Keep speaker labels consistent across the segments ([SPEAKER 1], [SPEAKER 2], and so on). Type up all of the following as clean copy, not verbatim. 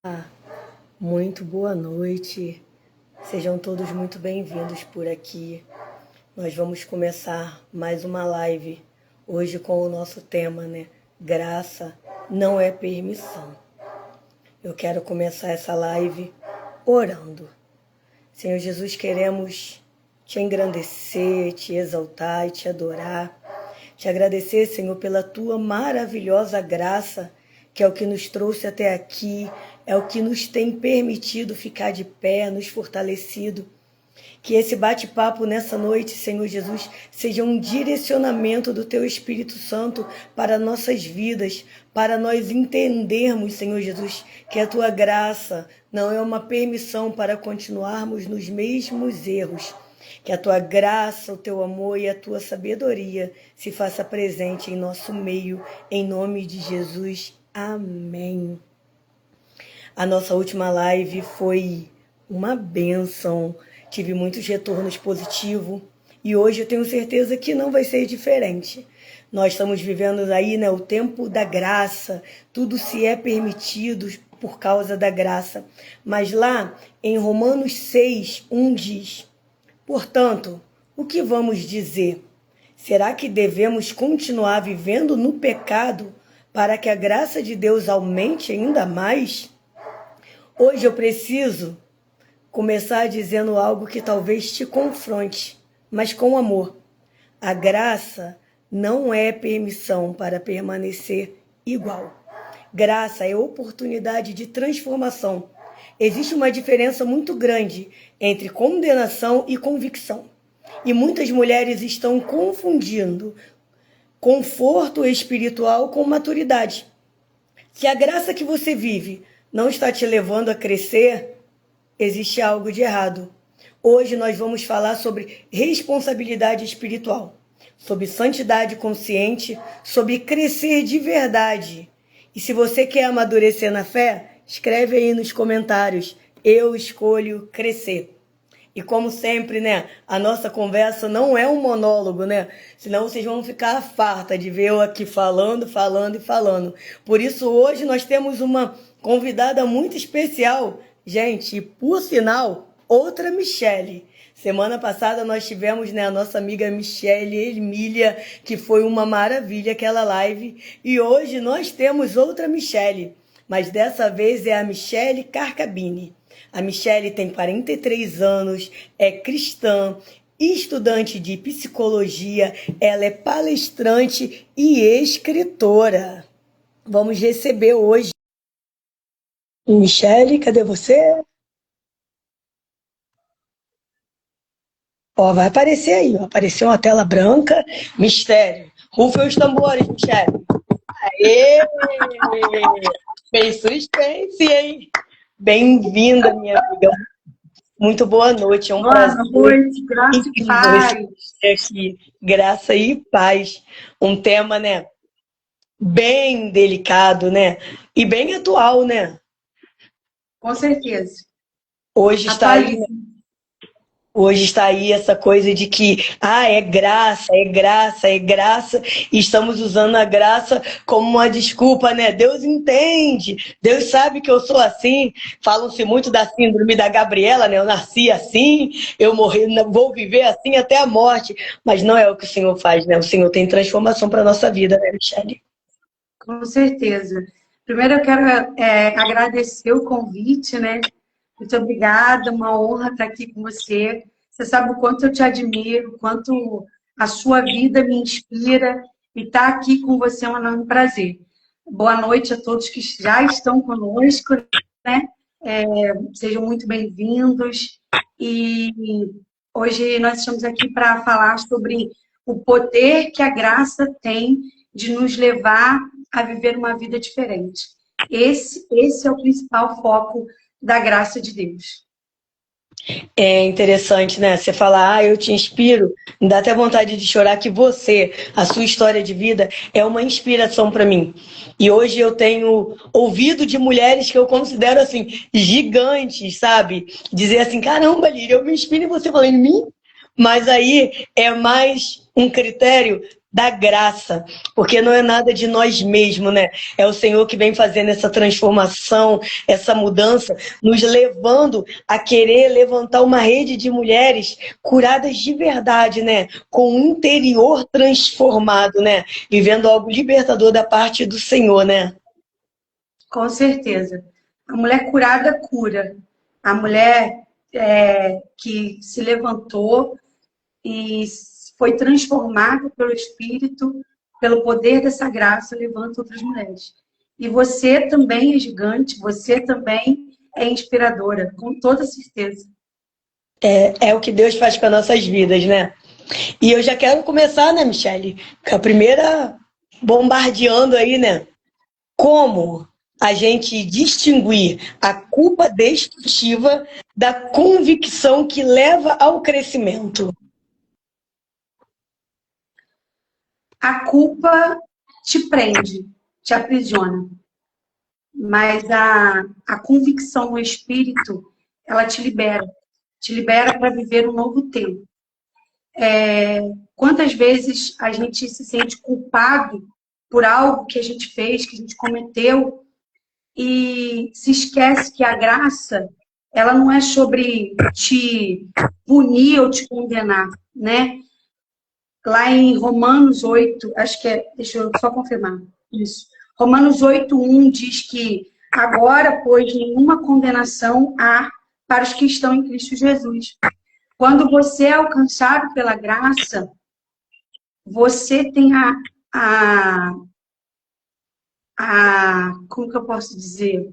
[SPEAKER 1] Ah, muito boa noite, sejam todos muito bem-vindos por aqui. Nós vamos começar mais uma live hoje com o nosso tema, né? Graça não é permissão. Eu quero começar essa live orando. Senhor Jesus, queremos te engrandecer, te exaltar e te adorar. Te agradecer, Senhor, pela tua maravilhosa graça, que é o que nos trouxe até aqui, é o que nos tem permitido ficar de pé, nos fortalecido. Que esse bate-papo nessa noite, Senhor Jesus, seja um direcionamento do Teu Espírito Santo para nossas vidas, para nós entendermos, Senhor Jesus, que a Tua graça não é uma permissão para continuarmos nos mesmos erros. Que a Tua graça, o Teu amor e a Tua sabedoria se faça presente em nosso meio, em nome de Jesus. Amém. A nossa última live foi uma bênção, tive muitos retornos positivos e hoje eu tenho certeza que não vai ser diferente. Nós estamos vivendo aí, né, o tempo da graça, tudo se é permitido por causa da graça. Mas lá em Romanos 6:1 diz: portanto, o que vamos dizer? Será que devemos continuar vivendo no pecado para que a graça de Deus aumente ainda mais? Hoje eu preciso começar dizendo algo que talvez te confronte, mas com amor. A graça não é permissão para permanecer igual. Graça é oportunidade de transformação. Existe uma diferença muito grande entre condenação e convicção. E muitas mulheres estão confundindo conforto espiritual com maturidade. Se a graça que você vive não está te levando a crescer, existe algo de errado. Hoje nós vamos falar sobre responsabilidade espiritual, sobre santidade consciente, sobre crescer de verdade. E se você quer amadurecer na fé, escreve aí nos comentários: eu escolho crescer. E como sempre, né, a nossa conversa não é um monólogo, né? Senão vocês vão ficar farta de ver eu aqui falando, falando e falando. Por isso hoje nós temos uma convidada muito especial, gente, e por sinal, outra Michele. Semana passada nós tivemos, né, a nossa amiga Michele Emília, que foi uma maravilha aquela live. E hoje nós temos outra Michele, mas dessa vez é a Michele Carcabini. A Michele tem 43 anos, é cristã, estudante de psicologia, ela é palestrante e escritora. Vamos receber hoje. Michele, cadê você? Ó, vai aparecer aí, ó. Apareceu uma tela branca, mistério. Rufem os tambores, Michele. Aê! Fez suspense, hein? Bem-vinda, minha amiga. Muito boa noite, é um
[SPEAKER 2] Boa
[SPEAKER 1] prazer
[SPEAKER 2] noite, graça e
[SPEAKER 1] incrível receber
[SPEAKER 2] paz.
[SPEAKER 1] você aqui. Graça e paz. Um tema, né, bem delicado, né? E bem atual, né?
[SPEAKER 2] Com certeza.
[SPEAKER 1] Hoje está aí, né?
[SPEAKER 2] Atualíssimo.
[SPEAKER 1] Hoje está aí essa coisa de que, é graça, é graça, é graça, e estamos usando a graça como uma desculpa, né? Deus entende, Deus sabe que eu sou assim. Falam-se muito da síndrome da Gabriela, né? Eu nasci assim, eu morri, vou viver assim até a morte, mas não é o que o Senhor faz, né? O Senhor tem transformação para a nossa vida, né, Michele?
[SPEAKER 2] Com certeza. Primeiro eu quero agradecer o convite, né? Muito obrigada, uma honra estar aqui com você. Você sabe o quanto eu te admiro, o quanto a sua vida me inspira, e estar aqui com você é um enorme prazer. Boa noite a todos que já estão conosco, né? Sejam muito bem-vindos. E hoje nós estamos aqui para falar sobre o poder que a graça tem de nos levar a viver uma vida diferente. Esse é o principal foco da graça de Deus.
[SPEAKER 1] É interessante, né? Você falar, eu te inspiro, me dá até vontade de chorar que você, a sua história de vida, é uma inspiração para mim. E hoje eu tenho ouvido de mulheres que eu considero, assim, gigantes, sabe? Dizer assim, caramba, Líria, eu me inspiro em você falando em mim. Mas aí é mais um critério da graça, porque não é nada de nós mesmos, né? É o Senhor que vem fazendo essa transformação, essa mudança, nos levando a querer levantar uma rede de mulheres curadas de verdade, né? Com o interior transformado, né? Vivendo algo libertador da parte do Senhor, né?
[SPEAKER 2] Com certeza. A mulher curada cura. A mulher que se levantou e foi transformada pelo Espírito, pelo poder dessa graça, levanta outras mulheres. E você também é gigante, você também é inspiradora, com toda certeza.
[SPEAKER 1] É o que Deus faz com as nossas vidas, né? E eu já quero começar, né, Michele? Com a primeira bombardeando aí, né? Como a gente distinguir a culpa destrutiva da convicção que leva ao crescimento?
[SPEAKER 2] A culpa te prende, te aprisiona. Mas a convicção no Espírito, ela te libera. Te libera para viver um novo tempo. Quantas vezes a gente se sente culpado por algo que a gente fez, que a gente cometeu, e se esquece que a graça, ela não é sobre te punir ou te condenar, né? Lá em Romanos 8, acho que deixa eu só confirmar isso. Romanos 8:1 diz que agora, pois, nenhuma condenação há para os que estão em Cristo Jesus. Quando você é alcançado pela graça, você tem como que eu posso dizer?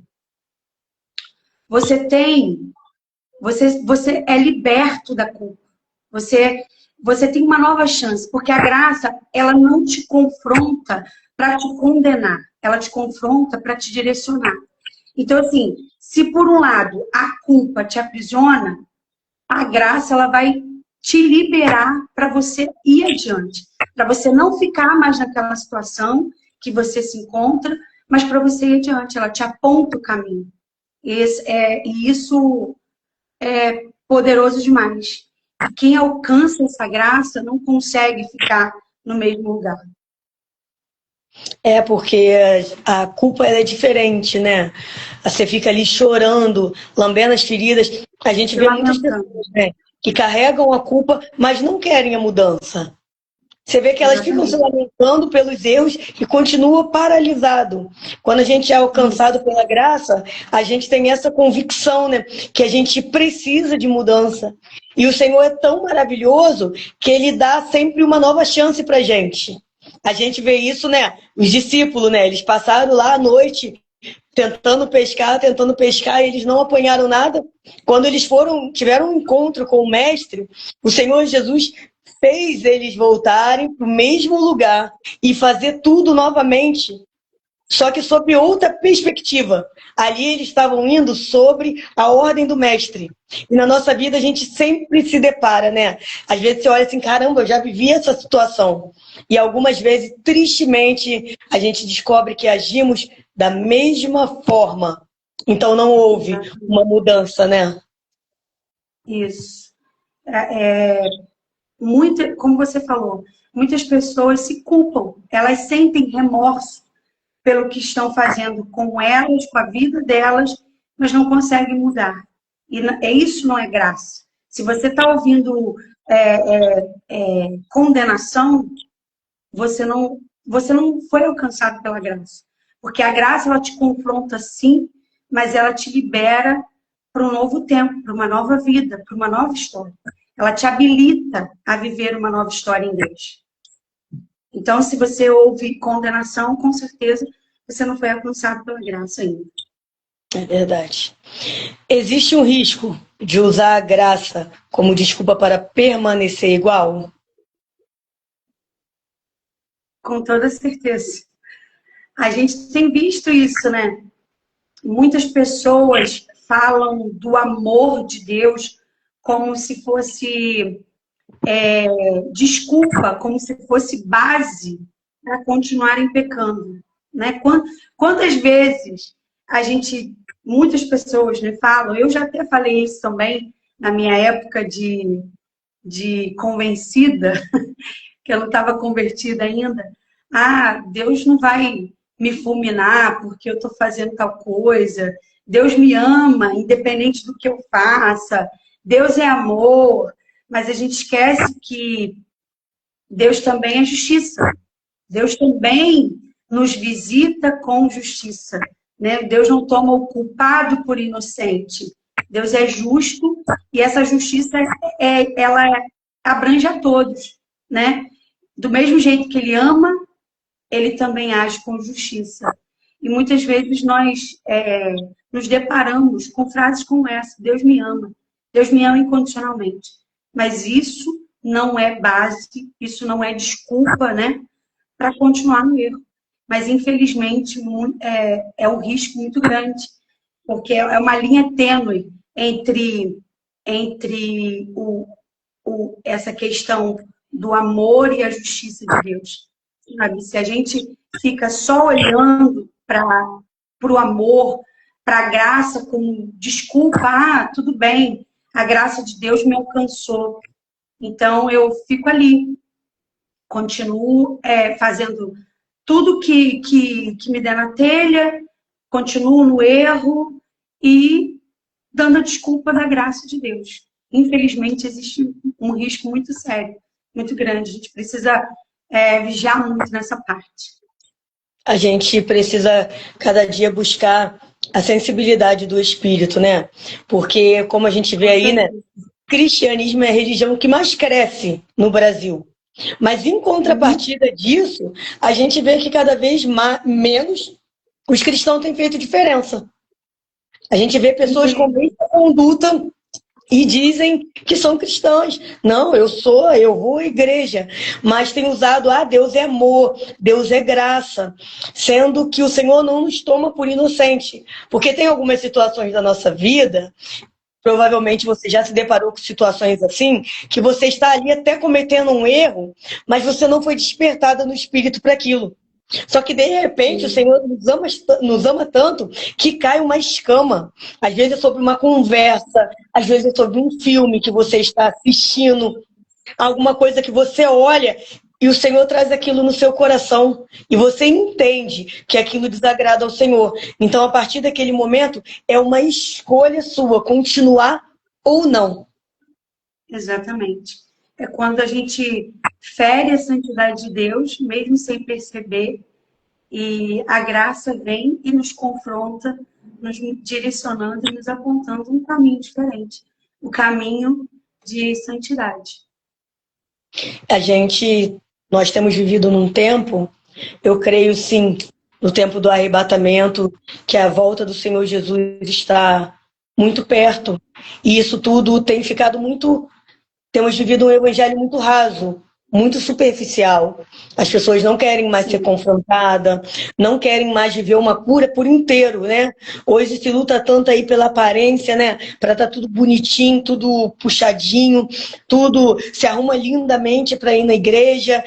[SPEAKER 2] Você é liberto da culpa. Você tem uma nova chance, porque a graça, ela não te confronta para te condenar, ela te confronta para te direcionar. Então, assim, se por um lado a culpa te aprisiona, a graça, ela vai te liberar para você ir adiante, para você não ficar mais naquela situação que você se encontra, mas para você ir adiante, ela te aponta o caminho. E isso é poderoso demais. E quem alcança essa graça não consegue ficar no mesmo lugar.
[SPEAKER 1] Porque a culpa ela é diferente, né? Você fica ali chorando, lambendo as feridas. A gente vê muitas pessoas, né, que carregam a culpa, mas não querem a mudança. Você vê que elas ficam se lamentando pelos erros e continuam paralisado. Quando a gente é alcançado pela graça, a gente tem essa convicção, né, que a gente precisa de mudança. E o Senhor é tão maravilhoso que Ele dá sempre uma nova chance pra gente. A gente vê isso, né? Os discípulos, né? Eles passaram lá à noite tentando pescar, e eles não apanharam nada. Quando eles tiveram um encontro com o Mestre, o Senhor Jesus fez eles voltarem para o mesmo lugar e fazer tudo novamente, só que sob outra perspectiva. Ali eles estavam indo sobre a ordem do Mestre. E na nossa vida a gente sempre se depara, né? Às vezes você olha assim, caramba, eu já vivi essa situação. E algumas vezes, tristemente, a gente descobre que agimos da mesma forma. Então não houve uma mudança, né?
[SPEAKER 2] Isso. Como você falou, muitas pessoas se culpam, elas sentem remorso pelo que estão fazendo com elas, com a vida delas, mas não conseguem mudar. E isso não é graça. Se você está ouvindo condenação, você não foi alcançado pela graça. Porque a graça, ela te confronta sim, mas ela te libera para um novo tempo, para uma nova vida, para uma nova história. Ela te habilita a viver uma nova história em Deus. Então, se você ouve condenação, com certeza você não foi alcançado pela graça ainda.
[SPEAKER 1] É verdade. Existe um risco de usar a graça como desculpa para permanecer igual?
[SPEAKER 2] Com toda certeza. A gente tem visto isso, né? Muitas pessoas falam do amor de Deus como se fosse desculpa, como se fosse base para continuarem pecando, né? Quantas vezes muitas pessoas, né, falam, eu já até falei isso também na minha época de convencida, que eu não estava convertida ainda. Ah, Deus não vai me fulminar porque eu estou fazendo tal coisa. Deus me ama, independente do que eu faça. Deus é amor. Mas a gente esquece que Deus também é justiça. Deus também nos visita com justiça, né? Deus não toma o culpado por inocente. Deus é justo e essa justiça ela abrange a todos, né? Do mesmo jeito que ele ama, ele também age com justiça. E muitas vezes nós nos deparamos com frases como essa: Deus me ama incondicionalmente. Mas isso não é base, isso não é desculpa, né, para continuar no erro. Mas, infelizmente, é um risco muito grande, porque é uma linha tênue entre essa questão do amor e a justiça de Deus. Sabe? Se a gente fica só olhando para o amor, para a graça como desculpa, tudo bem, a graça de Deus me alcançou. Então, eu fico ali, continuo fazendo tudo que me der na telha, continuo no erro e dando a desculpa da graça de Deus. Infelizmente, existe um risco muito sério, muito grande. A gente precisa vigiar muito nessa parte.
[SPEAKER 1] A gente precisa cada dia buscar a sensibilidade do espírito, né? Porque, como a gente vê aí, né? Cristianismo é a religião que mais cresce no Brasil. Mas, em contrapartida disso, a gente vê que cada vez menos os cristãos têm feito diferença. A gente vê pessoas com a mesma conduta e dizem que são cristãs. Não, eu vou à igreja. Mas tem usado, Deus é amor, Deus é graça. Sendo que o Senhor não nos toma por inocente. Porque tem algumas situações da nossa vida, provavelmente você já se deparou com situações assim, que você está ali até cometendo um erro, mas você não foi despertada no espírito para aquilo. Só que, de repente, o Senhor nos ama tanto que cai uma escama. Às vezes é sobre uma conversa, às vezes é sobre um filme que você está assistindo, alguma coisa que você olha e o Senhor traz aquilo no seu coração. E você entende que aquilo desagrada ao Senhor. Então, a partir daquele momento, é uma escolha sua, continuar ou não.
[SPEAKER 2] Exatamente. É quando a gente fere a santidade de Deus, mesmo sem perceber, e a graça vem e nos confronta, nos direcionando e nos apontando um caminho diferente, o caminho de santidade.
[SPEAKER 1] Nós temos vivido num tempo, eu creio sim, no tempo do arrebatamento, que a volta do Senhor Jesus está muito perto. E isso tudo tem ficado muito... Temos vivido um evangelho muito raso, muito superficial. As pessoas não querem mais ser confrontadas, não querem mais viver uma cura por inteiro, né? Hoje se luta tanto aí pela aparência, né? Para estar tudo bonitinho, tudo puxadinho, tudo se arruma lindamente para ir na igreja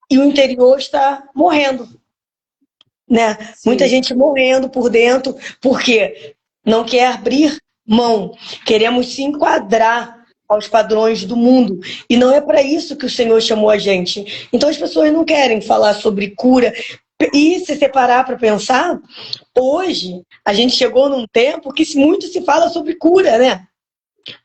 [SPEAKER 1] e o interior está morrendo, né? Muita gente morrendo por dentro, porque não quer abrir mão. Queremos se enquadrar aos padrões do mundo. E não é para isso que o Senhor chamou a gente. Então as pessoas não querem falar sobre cura. E se separar para pensar, hoje a gente chegou num tempo que muito se fala sobre cura, né?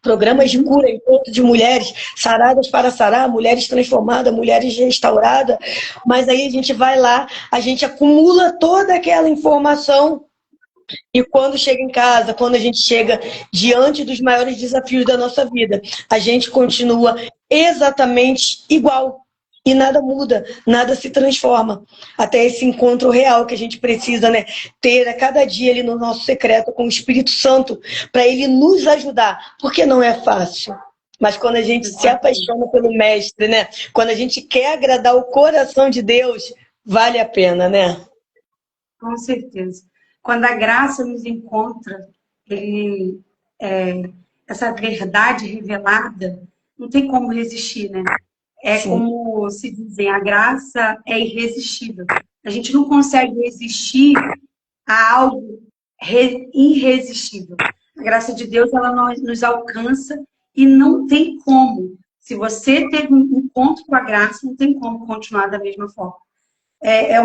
[SPEAKER 1] Programas de cura, encontro de mulheres saradas para sarar, mulheres transformadas, mulheres restauradas. Mas aí a gente vai lá, a gente acumula toda aquela informação. E quando chega em casa, quando a gente chega diante dos maiores desafios da nossa vida, a gente continua exatamente igual. E nada muda, nada se transforma. Até esse encontro real que a gente precisa, né, ter a cada dia ali no nosso secreto com o Espírito Santo, para ele nos ajudar. Porque não é fácil. Mas quando a gente se apaixona pelo Mestre, né, quando a gente quer agradar o coração de Deus, vale a pena, né?
[SPEAKER 2] Com certeza. Quando a graça nos encontra, essa verdade revelada, não tem como resistir, né?
[SPEAKER 1] Sim.
[SPEAKER 2] Como se dizem, a graça é irresistível. A gente não consegue resistir a algo irresistível. A graça de Deus, ela nos alcança e não tem como. Se você teve um encontro com a graça, não tem como continuar da mesma forma. É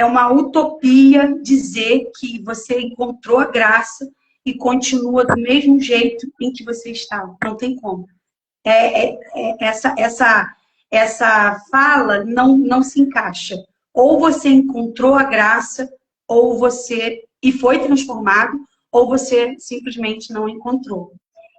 [SPEAKER 2] uma utopia dizer que você encontrou a graça e continua do mesmo jeito em que você estava. Não tem como. Essa fala não se encaixa. Ou você encontrou a graça, ou você e foi transformado, ou você simplesmente não encontrou.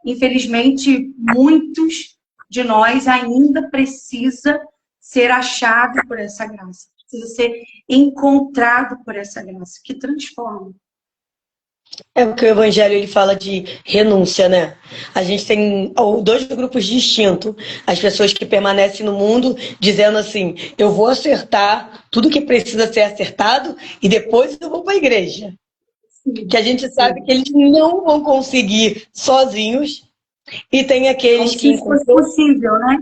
[SPEAKER 2] Infelizmente, muitos de nós ainda precisa ser achado por essa graça, precisa ser encontrado por essa graça, que transforma.
[SPEAKER 1] É porque o Evangelho ele fala de renúncia, né? A gente tem dois grupos distintos. As pessoas que permanecem no mundo dizendo assim: eu vou acertar tudo que precisa ser acertado e depois eu vou para a igreja. Que a gente sabe que eles não vão conseguir sozinhos. E tem aqueles
[SPEAKER 2] que isso fosse possível, né?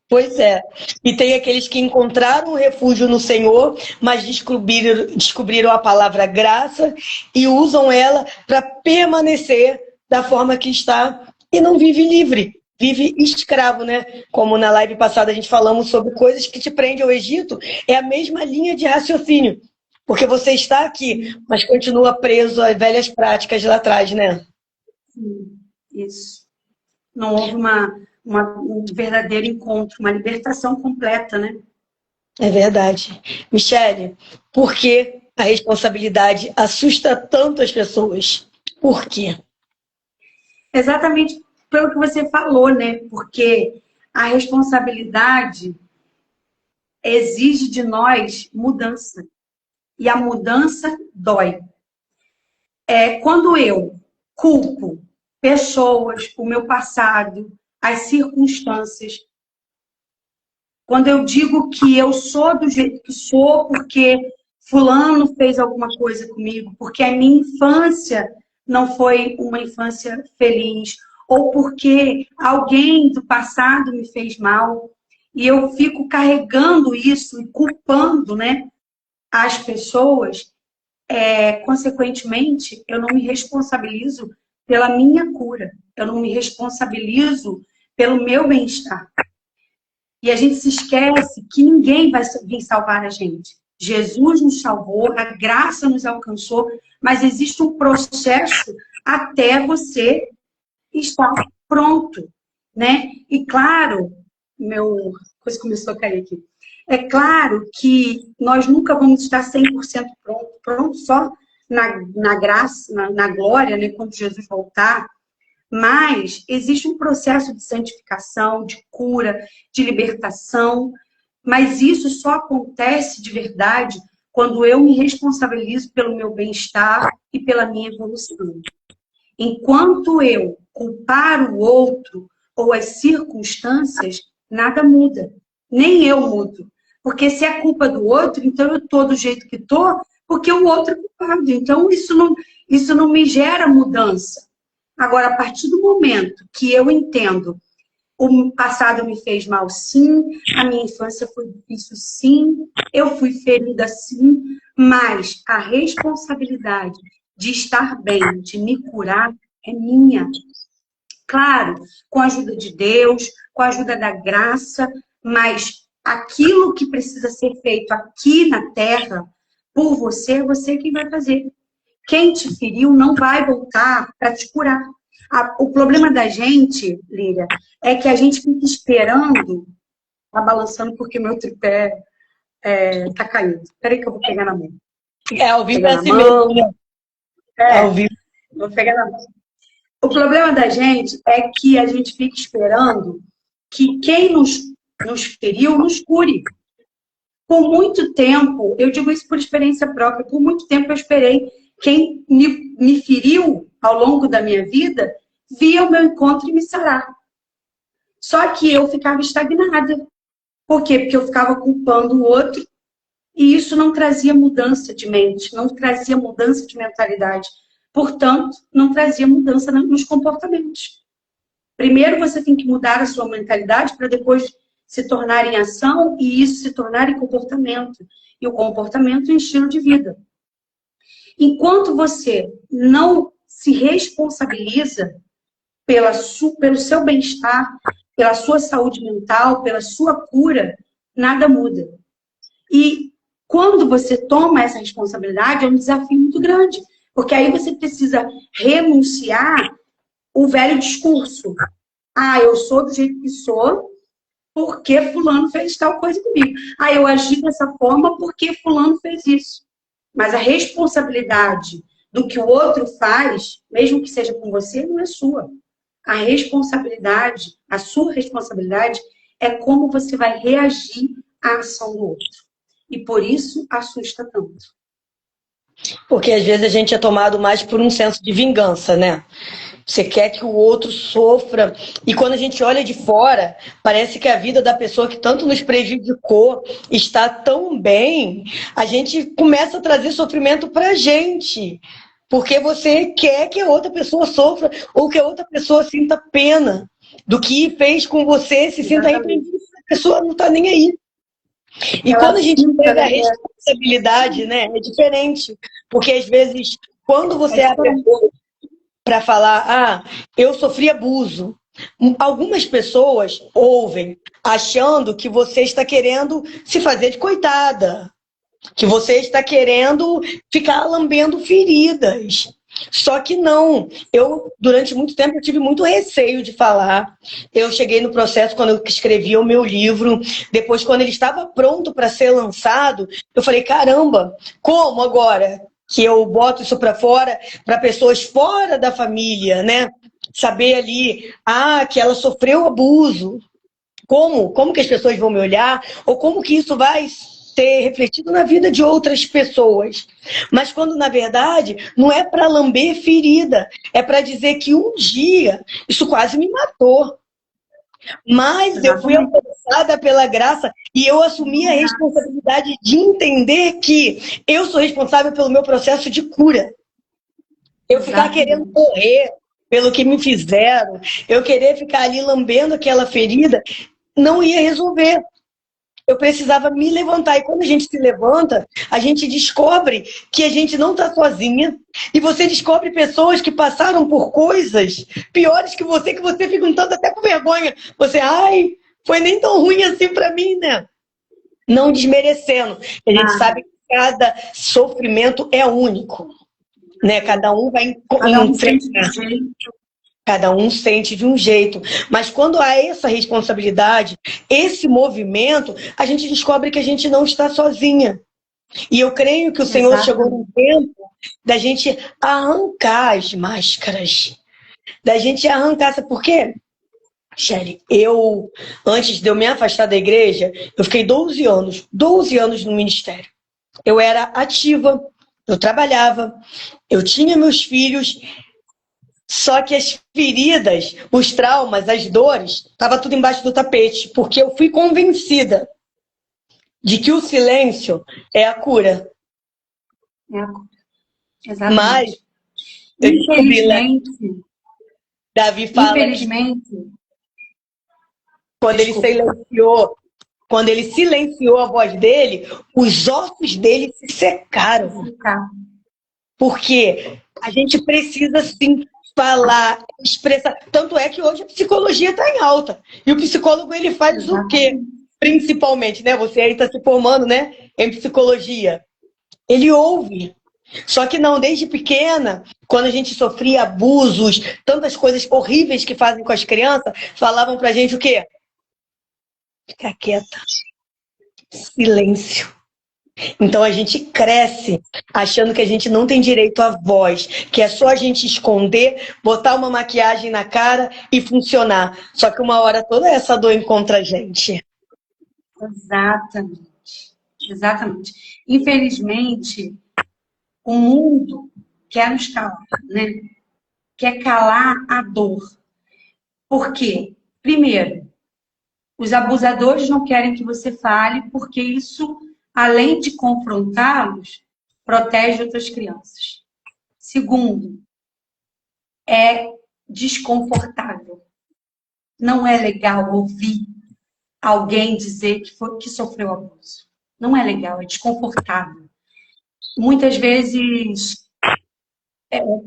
[SPEAKER 1] Pois é. E tem aqueles que encontraram um refúgio no Senhor, mas descobriram a palavra graça e usam ela para permanecer da forma que está e não vive livre, vive escravo, né? Como na live passada a gente falamos sobre coisas que te prendem ao Egito, é a mesma linha de raciocínio. Porque você está aqui, mas continua preso às velhas práticas de lá atrás, né?
[SPEAKER 2] Sim, isso. Não houve um verdadeiro encontro, uma libertação completa, né?
[SPEAKER 1] É verdade. Michele, por que a responsabilidade assusta tanto as pessoas? Por quê?
[SPEAKER 2] Exatamente pelo que você falou, né? Porque a responsabilidade exige de nós mudança. E a mudança dói. Quando eu culpo pessoas, o meu passado, as circunstâncias, quando eu digo que eu sou do jeito que sou porque fulano fez alguma coisa comigo, porque a minha infância não foi uma infância feliz, ou porque alguém do passado me fez mal, e eu fico carregando isso e culpando, né, as pessoas, consequentemente, eu não me responsabilizo pela minha cura, eu não me responsabilizo pelo meu bem-estar. E a gente se esquece que ninguém vai vir salvar a gente. Jesus nos salvou, a graça nos alcançou, mas existe um processo até você estar pronto, né? E claro, meu coisa começou a cair aqui. É claro que nós nunca vamos estar 100% pronto só na graça, na glória, né? Quando Jesus voltar. Mas existe um processo de santificação, de cura, de libertação. Mas isso só acontece de verdade quando eu me responsabilizo pelo meu bem-estar e pela minha evolução. Enquanto eu culpar o outro ou as circunstâncias, nada muda. Nem eu mudo. Porque se é culpa do outro, então eu estou do jeito que estou, porque o outro é culpado. Então isso não me gera mudança. Agora, a partir do momento que eu entendo o passado me fez mal, sim, a minha infância foi difícil, sim, eu fui ferida, sim, mas a responsabilidade de estar bem, de me curar, é minha. Claro, com a ajuda de Deus, com a ajuda da graça, mas aquilo que precisa ser feito aqui na Terra, por você, é você quem vai fazer. Quem te feriu não vai voltar para te curar. O problema da gente, Lília, é que a gente fica esperando, tá balançando porque meu tripé tá caindo. Peraí que eu vou pegar na mão.
[SPEAKER 1] Ao vivo é assim mesmo, né?
[SPEAKER 2] Ao vivo. Vou pegar na mão. O problema da gente é que a gente fica esperando que quem nos feriu nos cure. Por muito tempo, eu digo isso por experiência própria, por muito tempo eu esperei quem me feriu ao longo da minha vida via o meu encontro e me sarar. Só que eu ficava estagnada. Por quê? Porque eu ficava culpando o outro e isso não trazia mudança de mente, não trazia mudança de mentalidade. Portanto, não trazia mudança nos comportamentos. Primeiro você tem que mudar a sua mentalidade para depois se tornar em ação e isso se tornar em comportamento. E o comportamento em estilo de vida. Enquanto você não se responsabiliza pelo seu bem-estar, pela sua saúde mental, pela sua cura, nada muda. E quando você toma essa responsabilidade, é um desafio muito grande, porque aí você precisa renunciar o velho discurso. Ah, eu sou do jeito que sou, porque fulano fez tal coisa comigo. Ah, eu agi dessa forma porque fulano fez isso. Mas a responsabilidade do que o outro faz, mesmo que seja com você, não é sua. A responsabilidade, a sua responsabilidade é como você vai reagir à ação do outro. E por isso assusta tanto.
[SPEAKER 1] Porque às vezes a gente é tomado mais por um senso de vingança, né? Você quer que o outro sofra. E quando a gente olha de fora, parece que a vida da pessoa que tanto nos prejudicou está tão bem, a gente começa a trazer sofrimento pra gente. Porque você quer que a outra pessoa sofra ou que a outra pessoa sinta pena do que fez com você, se sinta arrependido, a pessoa não está nem aí. E
[SPEAKER 2] Ela
[SPEAKER 1] quando a gente
[SPEAKER 2] sinta,
[SPEAKER 1] pega a
[SPEAKER 2] né?
[SPEAKER 1] responsabilidade, né, é diferente. Porque às vezes, quando você é a
[SPEAKER 2] diferente.
[SPEAKER 1] pessoa para falar, eu sofri abuso, algumas pessoas ouvem achando que você está querendo se fazer de coitada, que você está querendo ficar lambendo feridas. Só que não. Eu, durante muito tempo, eu tive muito receio de falar. Eu cheguei no processo quando eu escrevi o meu livro. Depois, quando ele estava pronto para ser lançado, eu falei, caramba, como agora que eu boto isso para fora, para pessoas fora da família, né? Saber ali, que ela sofreu abuso. Como que as pessoas vão me olhar? Ou como que isso vai ser refletido na vida de outras pessoas? Mas quando, na verdade, não é para lamber ferida, é para dizer que um dia isso quase me matou. Mas eu fui
[SPEAKER 2] Exatamente.
[SPEAKER 1] alcançada pela graça e eu assumi a responsabilidade de entender que eu sou responsável pelo meu processo de cura. Eu ficar querendo
[SPEAKER 2] Exatamente.
[SPEAKER 1] correr pelo que me fizeram, eu querer ficar ali lambendo aquela ferida, não ia resolver. Eu precisava me levantar. E quando a gente se levanta, a gente descobre que a gente não está sozinha. E você descobre pessoas que passaram por coisas piores que você fica um tanto até com vergonha. Você, foi nem tão ruim assim para mim, né? Não desmerecendo. A gente sabe que cada sofrimento é único, né? Cada um vai
[SPEAKER 2] Cada um sente de
[SPEAKER 1] enfrentar.
[SPEAKER 2] um jeito.
[SPEAKER 1] Cada um sente de um jeito. Mas quando há essa responsabilidade, esse movimento, a gente descobre que a gente não está sozinha. E eu creio que o Senhor chegou
[SPEAKER 2] Exatamente.
[SPEAKER 1] no tempo da gente arrancar as máscaras. Da gente arrancar. Sabe por quê? Shelly, antes de eu me afastar da igreja, eu fiquei 12 anos no ministério. Eu era ativa, eu trabalhava, eu tinha meus filhos. Só que as feridas, os traumas, as dores, estava tudo embaixo do tapete, porque eu fui convencida de que o silêncio é a cura. Mas
[SPEAKER 2] Exatamente.
[SPEAKER 1] eu descobri, né?
[SPEAKER 2] Infelizmente,
[SPEAKER 1] Davi fala que
[SPEAKER 2] infelizmente,
[SPEAKER 1] quando ele
[SPEAKER 2] desculpa.
[SPEAKER 1] silenciou, quando ele silenciou a voz dele, os ossos dele se secaram.
[SPEAKER 2] Ficar.
[SPEAKER 1] Porque a gente precisa sim falar, expressar. Tanto é que hoje a psicologia está em alta. E o psicólogo ele faz o quê?
[SPEAKER 2] Exatamente.
[SPEAKER 1] Principalmente, né? Você aí está se formando, né? Em psicologia. Ele ouve. Só que não, desde pequena, quando a gente sofria abusos, tantas coisas horríveis que fazem com as crianças, falavam pra gente o quê? Fica quieta. Silêncio. Então a gente cresce achando que a gente não tem direito à voz, que é só a gente esconder, botar uma maquiagem na cara e funcionar. Só que uma hora toda essa dor encontra a gente.
[SPEAKER 2] Exatamente. Exatamente. Infelizmente, o mundo quer nos calar, né? Quer calar a dor. Por quê? Primeiro, os abusadores não querem que você fale, porque isso, além de confrontá-los, protege outras crianças. Segundo, é desconfortável. Não é legal ouvir alguém dizer que sofreu abuso. Não é legal, é desconfortável. Muitas vezes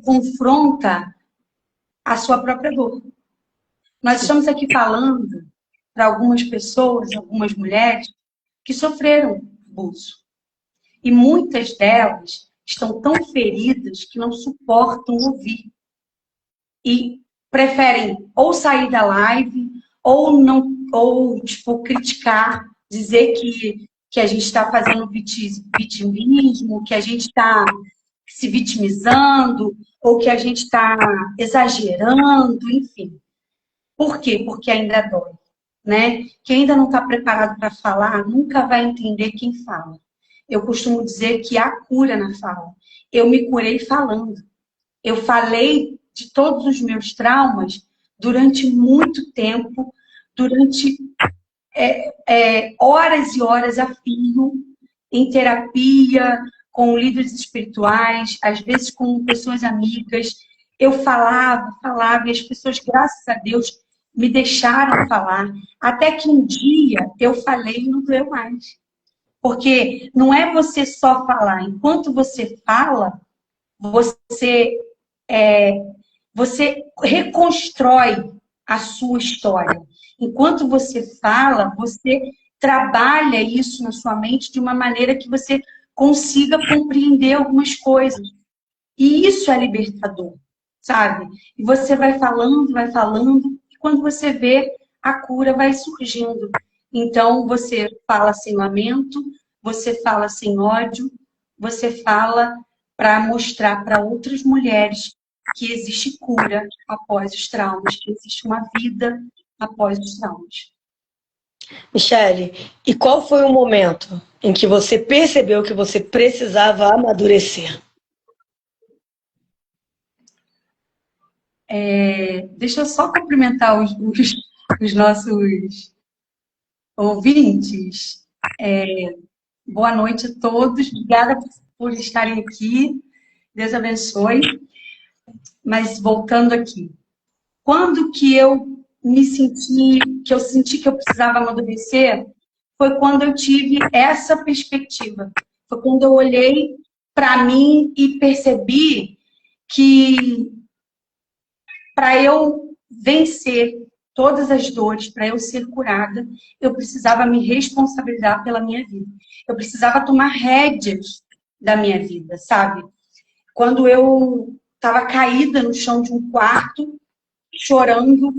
[SPEAKER 2] confronta a sua própria dor. Nós estamos aqui falando para algumas pessoas, algumas mulheres, que sofreram abuso. E muitas delas estão tão feridas que não suportam ouvir. E preferem ou sair da live, ou não, ou tipo, criticar, dizer que a gente está fazendo vitimismo, que a gente está se vitimizando, ou que a gente está exagerando, enfim. Por quê? Porque ainda dói, né? Quem ainda não está preparado para falar, nunca vai entender quem fala. Eu costumo dizer que há cura na fala. Eu me curei falando. Eu falei de todos os meus traumas durante muito tempo, durante horas e horas a fio, em terapia, com líderes espirituais, às vezes com pessoas amigas. Eu falava, e as pessoas, graças a Deus, me deixaram falar. Até que um dia eu falei e não doeu mais. Porque não é você só falar. Enquanto você fala, você reconstrói a sua história. Enquanto você fala, você trabalha isso na sua mente de uma maneira que você consiga compreender algumas coisas. E isso é libertador, sabe? E você vai falando, e quando você vê, a cura vai surgindo. Então, você fala sem lamento, você fala sem ódio, você fala para mostrar para outras mulheres que existe cura após os traumas, que existe uma vida após os traumas.
[SPEAKER 1] Michele, e qual foi o momento em que você percebeu que você precisava amadurecer?
[SPEAKER 2] Deixa eu só cumprimentar os nossos ouvintes. Boa noite a todos. Obrigada por estarem aqui. Deus abençoe. Mas voltando aqui. Quando que eu senti que eu precisava amadurecer, foi quando eu tive essa perspectiva. Foi quando eu olhei para mim e percebi que para eu vencer todas as dores, para eu ser curada, eu precisava me responsabilizar pela minha vida. Eu precisava tomar rédeas da minha vida, sabe? Quando eu estava caída no chão de um quarto, chorando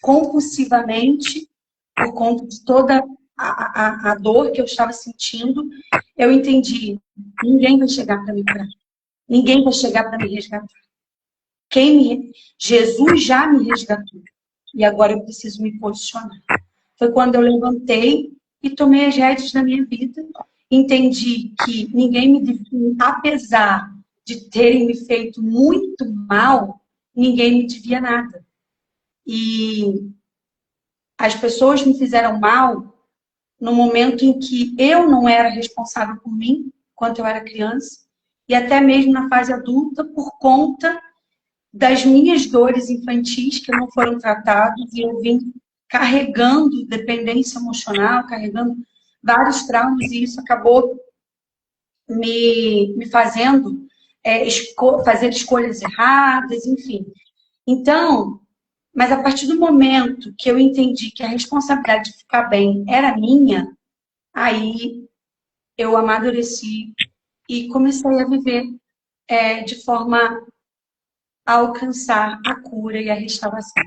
[SPEAKER 2] compulsivamente por conta de toda a dor que eu estava sentindo, eu entendi, ninguém vai chegar para me curar. Ninguém vai chegar para me resgatar. Jesus já me resgatou. E agora eu preciso me posicionar. Foi quando eu levantei e tomei as rédeas da minha vida. Entendi que ninguém me devia, apesar de terem me feito muito mal, ninguém me devia nada. E as pessoas me fizeram mal no momento em que eu não era responsável por mim, quando eu era criança, e até mesmo na fase adulta, por conta das minhas dores infantis que não foram tratadas, e eu vim carregando dependência emocional, carregando vários traumas, e isso acabou me fazendo fazer escolhas erradas, enfim. Então, mas a partir do momento que eu entendi que a responsabilidade de ficar bem era minha, aí eu amadureci e comecei a viver de forma a alcançar a cura e a restauração.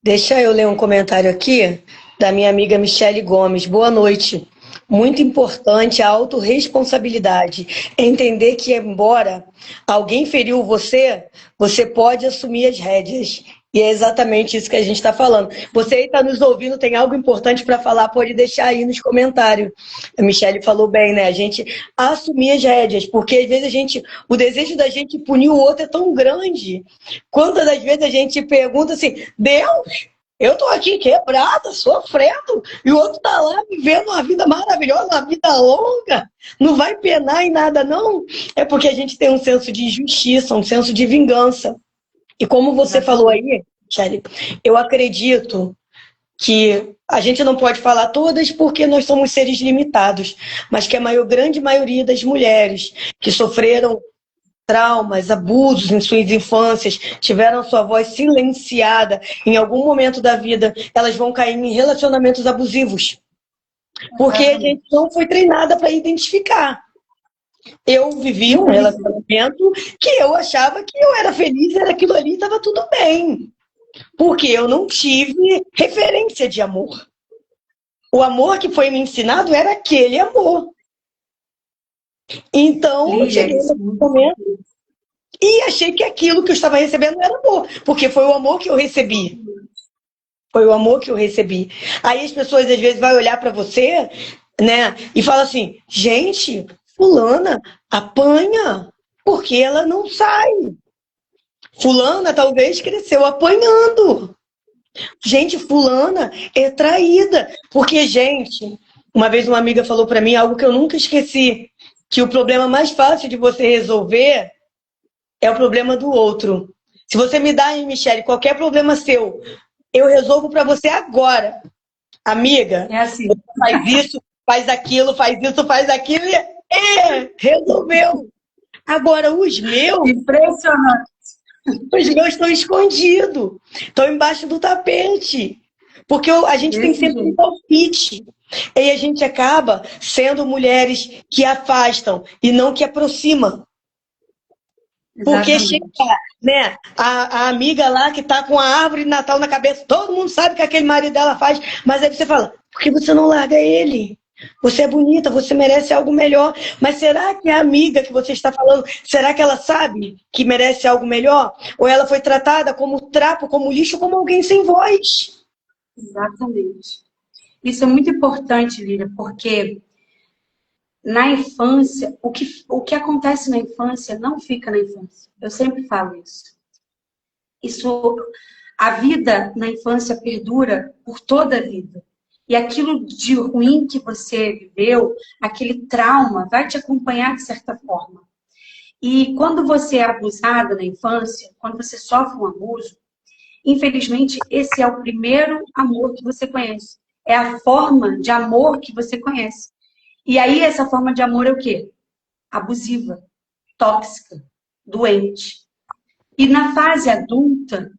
[SPEAKER 1] Deixa eu ler um comentário aqui da minha amiga Michele Gomes. Boa noite. Muito importante a autorresponsabilidade. Entender que, embora alguém feriu você, você pode assumir as rédeas. E é exatamente isso que a gente está falando. Você aí está nos ouvindo, tem algo importante para falar, pode deixar aí nos comentários. A Michele falou bem, né? A gente assumir as rédeas, porque às vezes o desejo da gente punir o outro é tão grande. Quantas das vezes a gente pergunta assim, Deus, eu tô aqui quebrada, sofrendo, e o outro tá lá vivendo uma vida maravilhosa, uma vida longa, não vai penar em nada, não. É porque a gente tem um senso de justiça, um senso de vingança. E como você falou aí, Michele, eu acredito que a gente não pode falar todas porque nós somos seres limitados, mas que a grande maioria das mulheres que sofreram traumas, abusos em suas infâncias, tiveram sua voz silenciada, em algum momento da vida, elas vão cair em relacionamentos abusivos. Porque a gente não foi treinada para identificar. Eu vivi um relacionamento que eu achava que eu era feliz, era aquilo ali, estava tudo bem. Porque eu não tive referência de amor. O amor que foi me ensinado era aquele amor. Então, eu cheguei nesse momento e achei que aquilo que eu estava recebendo era amor. Porque foi o amor que eu recebi. Foi o amor que eu recebi. Aí as pessoas às vezes vão olhar para você, né, e falam assim, gente, fulana apanha porque ela não sai. Fulana talvez cresceu apanhando. Gente, fulana é traída. Porque, gente, uma vez uma amiga falou para mim algo que eu nunca esqueci, que o problema mais fácil de você resolver é o problema do outro. Se você me dá, Michele, qualquer problema seu, eu resolvo para você agora. Amiga,
[SPEAKER 2] é assim.
[SPEAKER 1] Faz isso, faz aquilo, faz isso, faz aquilo e resolveu. Agora, os meus...
[SPEAKER 2] Impressionante.
[SPEAKER 1] Os meus estão escondidos. Estão embaixo do tapete. Porque a gente tem sempre um palpite. E a gente acaba sendo mulheres que afastam e não que aproximam. Porque chega, né, a amiga lá que tá com a árvore de Natal na cabeça, todo mundo sabe que aquele marido dela faz, mas aí você fala, por que você não larga ele? Você é bonita, você merece algo melhor. Mas será que a amiga que você está falando, será que ela sabe que merece algo melhor? Ou ela foi tratada como trapo, como lixo, como alguém sem voz?
[SPEAKER 2] Exatamente. Isso é muito importante, Lília, porque na infância, o que acontece na infância não fica na infância. Eu sempre falo isso. A vida na infância perdura por toda a vida. E aquilo de ruim que você viveu, aquele trauma, vai te acompanhar de certa forma. E quando você é abusada na infância, quando você sofre um abuso, infelizmente, esse é o primeiro amor que você conhece. É a forma de amor que você conhece. E aí, essa forma de amor é o quê? Abusiva, tóxica, doente. E na fase adulta,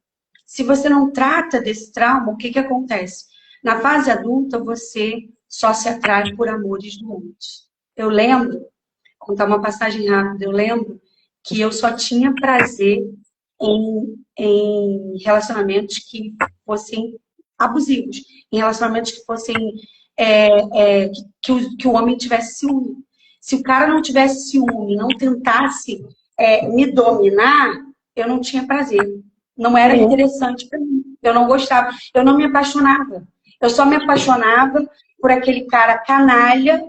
[SPEAKER 2] se você não trata desse trauma, o que acontece? Na fase adulta, você só se atrai por amores doentes. Eu lembro, vou contar uma passagem rápida, eu lembro que eu só tinha prazer em relacionamentos que fossem abusivos, em relacionamentos que fossem que o homem tivesse ciúme. Se o cara não tivesse ciúme, não tentasse me dominar, eu não tinha prazer. Não era interessante para mim. Eu não gostava. Eu não me apaixonava. Eu só me apaixonava por aquele cara canalha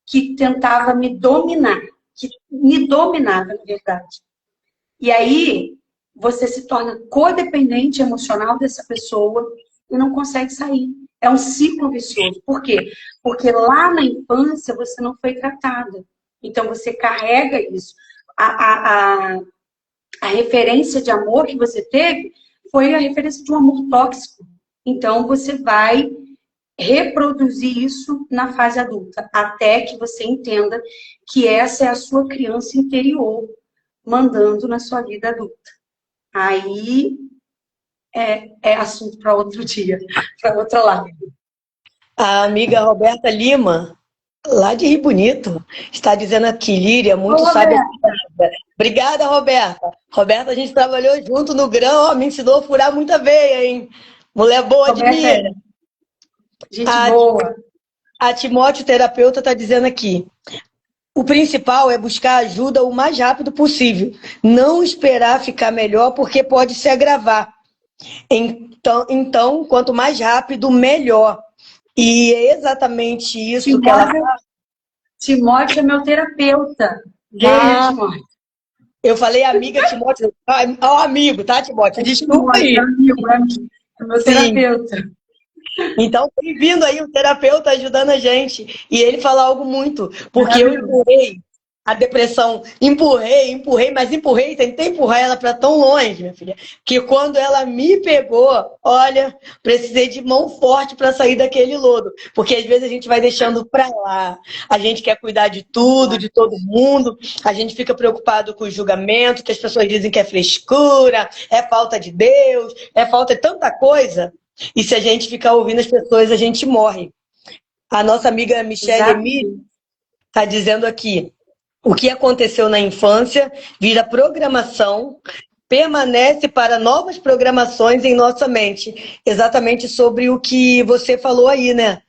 [SPEAKER 2] que tentava me dominar. Que me dominava, na verdade. E aí, você se torna codependente emocional dessa pessoa e não consegue sair. É um ciclo vicioso. Por quê? Porque lá na infância você não foi tratada. Então você carrega isso. A referência de amor que você teve foi a referência de um amor tóxico. Então você vai reproduzir isso na fase adulta, até que você entenda que essa é a sua criança interior mandando na sua vida adulta. Aí é assunto para outro dia, para outra live.
[SPEAKER 1] A amiga Roberta Lima, lá de Rio Bonito, está dizendo aqui, Líria, muito sábia. Obrigada, Roberta. Roberta, a gente trabalhou junto no grão, ó, me ensinou a furar muita veia, hein? Mulher boa de mim.
[SPEAKER 2] Gente boa.
[SPEAKER 1] A Timóteo, terapeuta, está dizendo aqui. O principal é buscar ajuda o mais rápido possível. Não esperar ficar melhor, porque pode se agravar. Então, quanto mais rápido, melhor. E é exatamente isso
[SPEAKER 2] Timóteo,
[SPEAKER 1] que ela fala.
[SPEAKER 2] Timóteo é meu terapeuta. Beijo, Timóteo.
[SPEAKER 1] Eu falei amiga Timóteo. Ó, amigo, tá, Timóteo? Desculpa aí.
[SPEAKER 2] É meu terapeuta.
[SPEAKER 1] Então, bem-vindo aí, um terapeuta ajudando a gente. E ele fala algo muito, porque eu A depressão, empurrei, mas tentei empurrar ela para tão longe, minha filha, que quando ela me pegou, olha, precisei de mão forte para sair daquele lodo, porque às vezes a gente vai deixando para lá, a gente quer cuidar de tudo, de todo mundo, a gente fica preocupado com o julgamento, que as pessoas dizem que é frescura, é falta de Deus, é falta de tanta coisa, e se a gente ficar ouvindo as pessoas, a gente morre. A nossa amiga Michelle Emílio está dizendo aqui: o que aconteceu na infância vira programação, permanece para novas programações em nossa mente. Exatamente sobre o que você falou aí, né?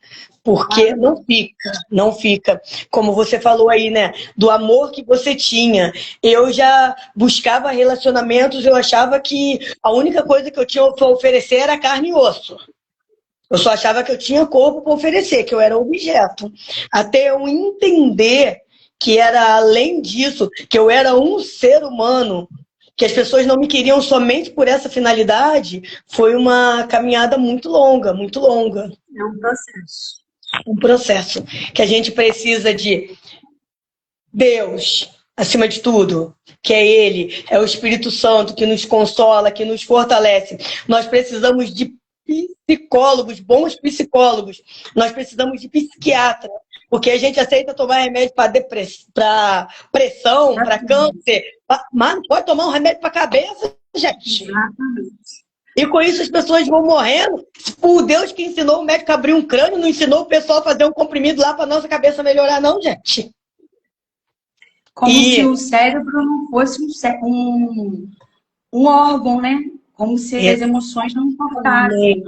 [SPEAKER 1] Porque não fica. Como você falou aí, né? Do amor que você tinha. Eu já buscava relacionamentos, eu achava que a única coisa que eu tinha para oferecer era carne e osso. Eu só achava que eu tinha corpo para oferecer, que eu era objeto. Até eu entender que era além disso, que eu era um ser humano, que as pessoas não me queriam somente por essa finalidade, foi uma caminhada muito longa, muito longa.
[SPEAKER 2] É um processo.
[SPEAKER 1] Um processo que a gente precisa de Deus, acima de tudo, que é Ele, é o Espírito Santo que nos consola, que nos fortalece. Nós precisamos de psicólogos, bons psicólogos. Nós precisamos de psiquiatra, porque a gente aceita tomar remédio para pressão, para câncer, mas não pode tomar um remédio para cabeça, gente.
[SPEAKER 2] Exatamente.
[SPEAKER 1] E com isso as pessoas vão morrendo. O Deus que ensinou o médico a abrir um crânio, não ensinou o pessoal a fazer um comprimido lá para nossa cabeça melhorar, não, gente.
[SPEAKER 2] Como se o cérebro não fosse um órgão, né? Como se as emoções não importassem.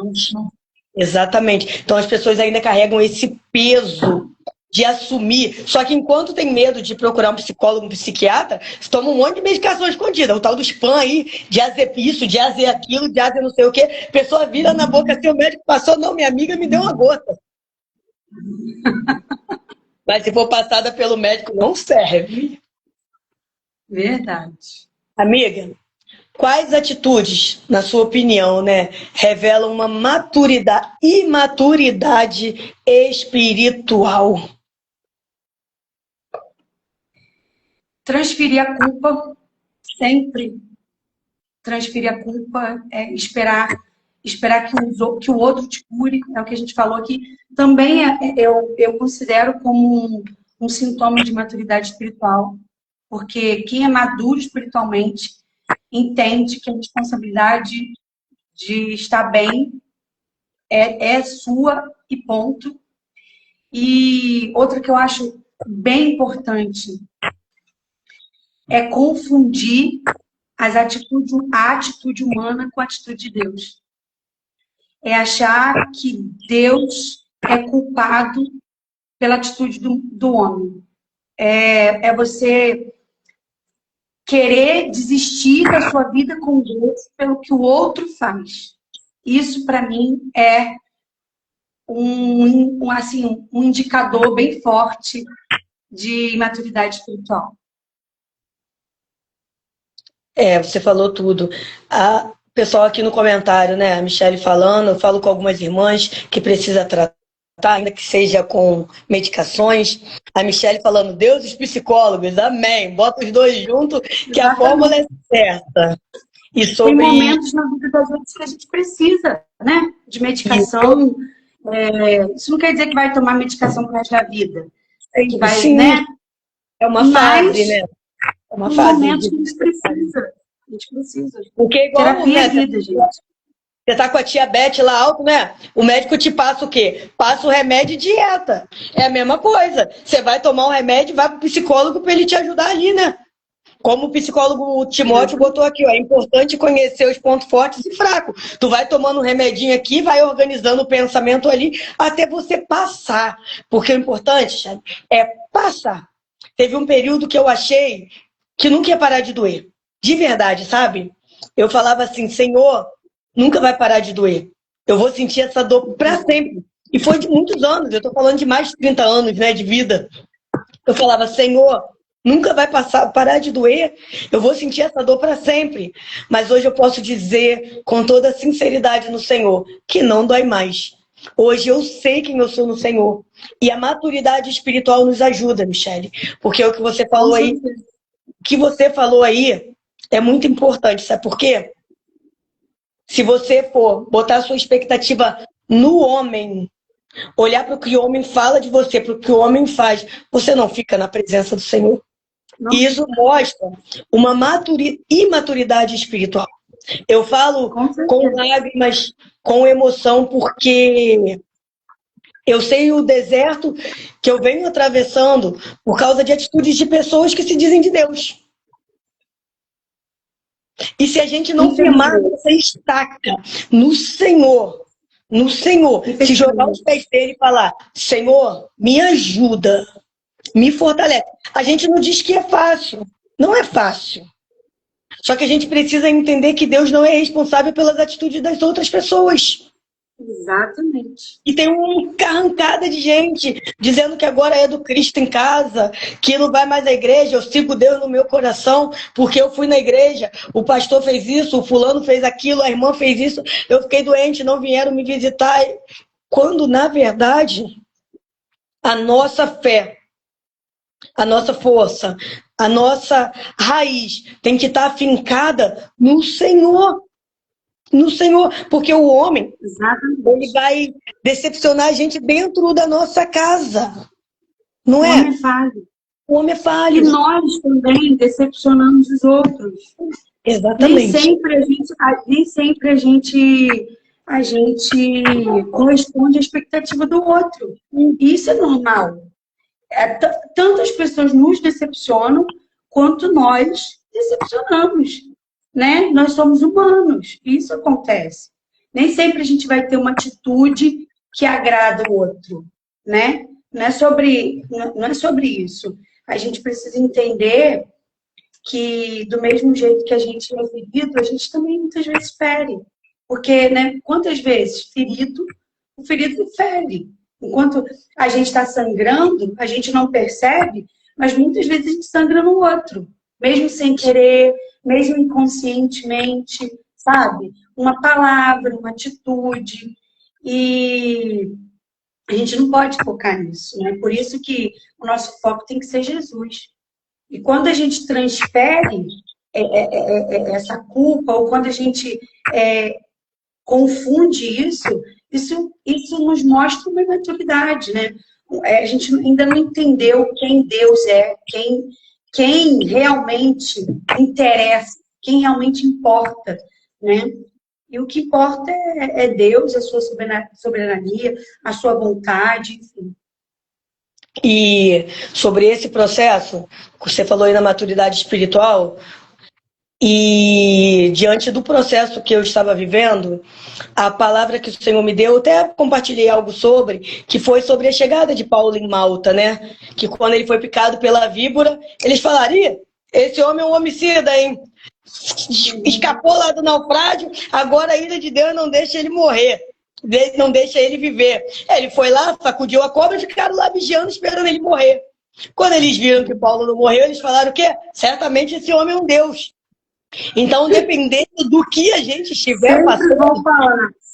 [SPEAKER 1] Exatamente. Então as pessoas ainda carregam esse peso de assumir. Só que enquanto tem medo de procurar um psicólogo, um psiquiatra, você toma um monte de medicação escondida. O tal do spam aí, de azer isso, de azer aquilo, de azer não sei o quê. A pessoa vira na boca assim, o médico passou, não, minha amiga me deu uma gota. Mas se for passada pelo médico, não serve.
[SPEAKER 2] Verdade.
[SPEAKER 1] Amiga, quais atitudes, na sua opinião, né, revelam uma imaturidade espiritual?
[SPEAKER 2] Transferir a culpa, sempre. Transferir a culpa, esperar que o outro te cure, é o que a gente falou aqui. Também eu considero como um sintoma de maturidade espiritual, porque quem é maduro espiritualmente entende que a responsabilidade de estar bem é sua e ponto. E outra que eu acho bem importante é confundir a atitude humana com a atitude de Deus. É achar que Deus é culpado pela atitude do homem. É você querer desistir da sua vida com Deus pelo que o outro faz. Isso, para mim, é um indicador bem forte de maturidade espiritual.
[SPEAKER 1] Você falou tudo. A pessoal aqui no comentário, né? A Michelle falando, eu falo com algumas irmãs que precisa tratar, ainda que seja com medicações. A Michelle falando, Deus e os psicólogos, amém. Bota os dois juntos, que a fórmula é certa. E sobre...
[SPEAKER 2] Tem momentos na vida da gente que a gente precisa, né? De medicação. Isso não quer dizer que vai tomar medicação pro resto da vida. Que vai,
[SPEAKER 1] sim,
[SPEAKER 2] né?
[SPEAKER 1] É uma fase, né? É uma fase.
[SPEAKER 2] Momentos que a gente precisa. A gente precisa.
[SPEAKER 1] Porque igual,
[SPEAKER 2] terapia é vida, gente.
[SPEAKER 1] Você tá com a diabetes lá alto, né? O médico te passa o quê? Passa o remédio e dieta. É a mesma coisa. Você vai tomar um remédio e vai pro psicólogo para ele te ajudar ali, né? Como o psicólogo Timóteo botou aqui, ó, é importante conhecer os pontos fortes e fracos. Tu vai tomando um remedinho aqui, vai organizando o pensamento ali, até você passar. Porque o importante, Chad, é passar. Teve um período que eu achei que nunca ia parar de doer. De verdade, sabe? Eu falava assim, Senhor, nunca vai parar de doer. Eu vou sentir essa dor para sempre. E foi de muitos anos, eu tô falando de mais de 30 anos, né, de vida. Eu falava, Senhor, nunca vai parar de doer, eu vou sentir essa dor para sempre. Mas hoje eu posso dizer, com toda sinceridade no Senhor, que não dói mais. Hoje eu sei quem eu sou no Senhor. E a maturidade espiritual nos ajuda, Michele. Porque o que você falou aí, é muito importante, sabe por quê? Se você for botar a sua expectativa no homem, olhar para o que o homem fala de você, para o que o homem faz, você não fica na presença do Senhor.
[SPEAKER 2] Não.
[SPEAKER 1] E isso mostra uma imaturidade espiritual. Eu falo com lágrimas, com emoção, porque eu sei o deserto que eu venho atravessando por causa de atitudes de pessoas que se dizem de Deus. E se a gente não firmar essa estaca no Senhor, se jogar aos pés dele e falar, Senhor, me ajuda, me fortalece. A gente não diz que é fácil, não é fácil. Só que a gente precisa entender que Deus não é responsável pelas atitudes das outras pessoas.
[SPEAKER 2] Exatamente.
[SPEAKER 1] E tem uma carrancada de gente dizendo que agora é do Cristo em casa, que não vai mais à igreja, eu sigo Deus no meu coração, porque eu fui na igreja, o pastor fez isso, o fulano fez aquilo, a irmã fez isso, eu fiquei doente, não vieram me visitar. Quando, na verdade, a nossa fé, a nossa força, a nossa raiz tem que estar afincada no Senhor. No Senhor, porque o homem, ele vai decepcionar a gente dentro da nossa casa, não é?
[SPEAKER 2] O homem é falho.
[SPEAKER 1] O homem é falho.
[SPEAKER 2] E nós também decepcionamos os outros.
[SPEAKER 1] Exatamente.
[SPEAKER 2] Nem sempre a gente corresponde à expectativa do outro. E isso é normal. Tantas pessoas nos decepcionam quanto nós decepcionamos. Né? Nós somos humanos, isso acontece. Nem sempre a gente vai ter uma atitude que agrada o outro, né? Não é sobre isso. A gente precisa entender que do mesmo jeito que a gente é ferido, a gente também muitas vezes fere. Porque, né, quantas vezes o ferido fere. Enquanto a gente está sangrando, a gente não percebe, mas muitas vezes a gente sangra no outro. Mesmo sem querer, mesmo inconscientemente, sabe? Uma palavra, uma atitude. E a gente não pode focar nisso, né? Por isso que o nosso foco tem que ser Jesus. E quando a gente transfere essa culpa, ou quando a gente confunde isso nos mostra uma imaturidade, né? A gente ainda não entendeu quem Deus é, quem realmente interessa, quem realmente importa, né? E o que importa é Deus, a sua soberania, a sua vontade, enfim.
[SPEAKER 1] E sobre esse processo, que você falou aí na maturidade espiritual, e diante do processo que eu estava vivendo, a palavra que o Senhor me deu, eu até compartilhei algo sobre, que foi sobre a chegada de Paulo em Malta, né? Que quando ele foi picado pela víbora, eles falaram, esse homem é um homicida, hein? Escapou lá do naufrágio, agora a ira de Deus não deixa ele morrer, não deixa ele viver. Ele foi lá, sacudiu a cobra e ficaram lá vigiando, esperando ele morrer. Quando eles viram que Paulo não morreu, eles falaram o quê? Certamente esse homem é um Deus. Então, dependendo do que a gente estiver passando,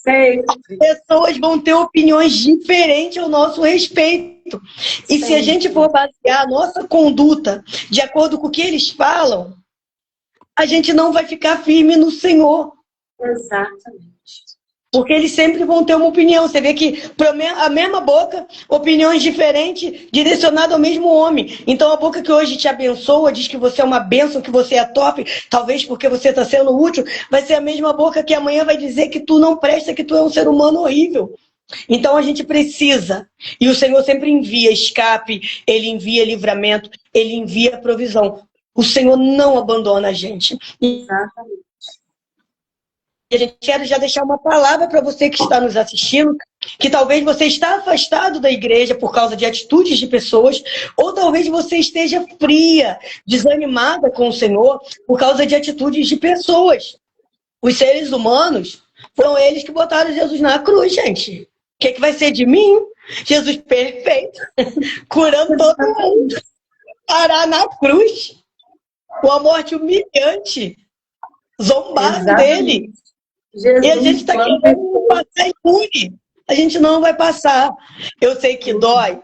[SPEAKER 1] as pessoas vão ter opiniões diferentes ao nosso respeito. E se a gente for basear a nossa conduta de acordo com o que eles falam, a gente não vai ficar firme no Senhor.
[SPEAKER 2] Exatamente.
[SPEAKER 1] Porque eles sempre vão ter uma opinião. Você vê que a mesma boca, opiniões diferentes, direcionadas ao mesmo homem. Então a boca que hoje te abençoa, diz que você é uma bênção, que você é top, talvez porque você está sendo útil, vai ser a mesma boca que amanhã vai dizer que tu não presta, que tu é um ser humano horrível. Então a gente precisa, e o Senhor sempre envia escape, Ele envia livramento, Ele envia provisão. O Senhor não abandona a gente.
[SPEAKER 2] Exatamente.
[SPEAKER 1] A gente quer já deixar uma palavra para você que está nos assistindo, que talvez você está afastado da igreja por causa de atitudes de pessoas, ou talvez você esteja fria, desanimada com o Senhor por causa de atitudes de pessoas. Os seres humanos foram eles que botaram Jesus na cruz, gente. O que vai ser de mim? Jesus perfeito, curando todo mundo, parar na cruz, com a morte humilhante, zombar dele. Jesus, e a gente está querendo passar impune. a gente não vai passar. Eu sei que dói,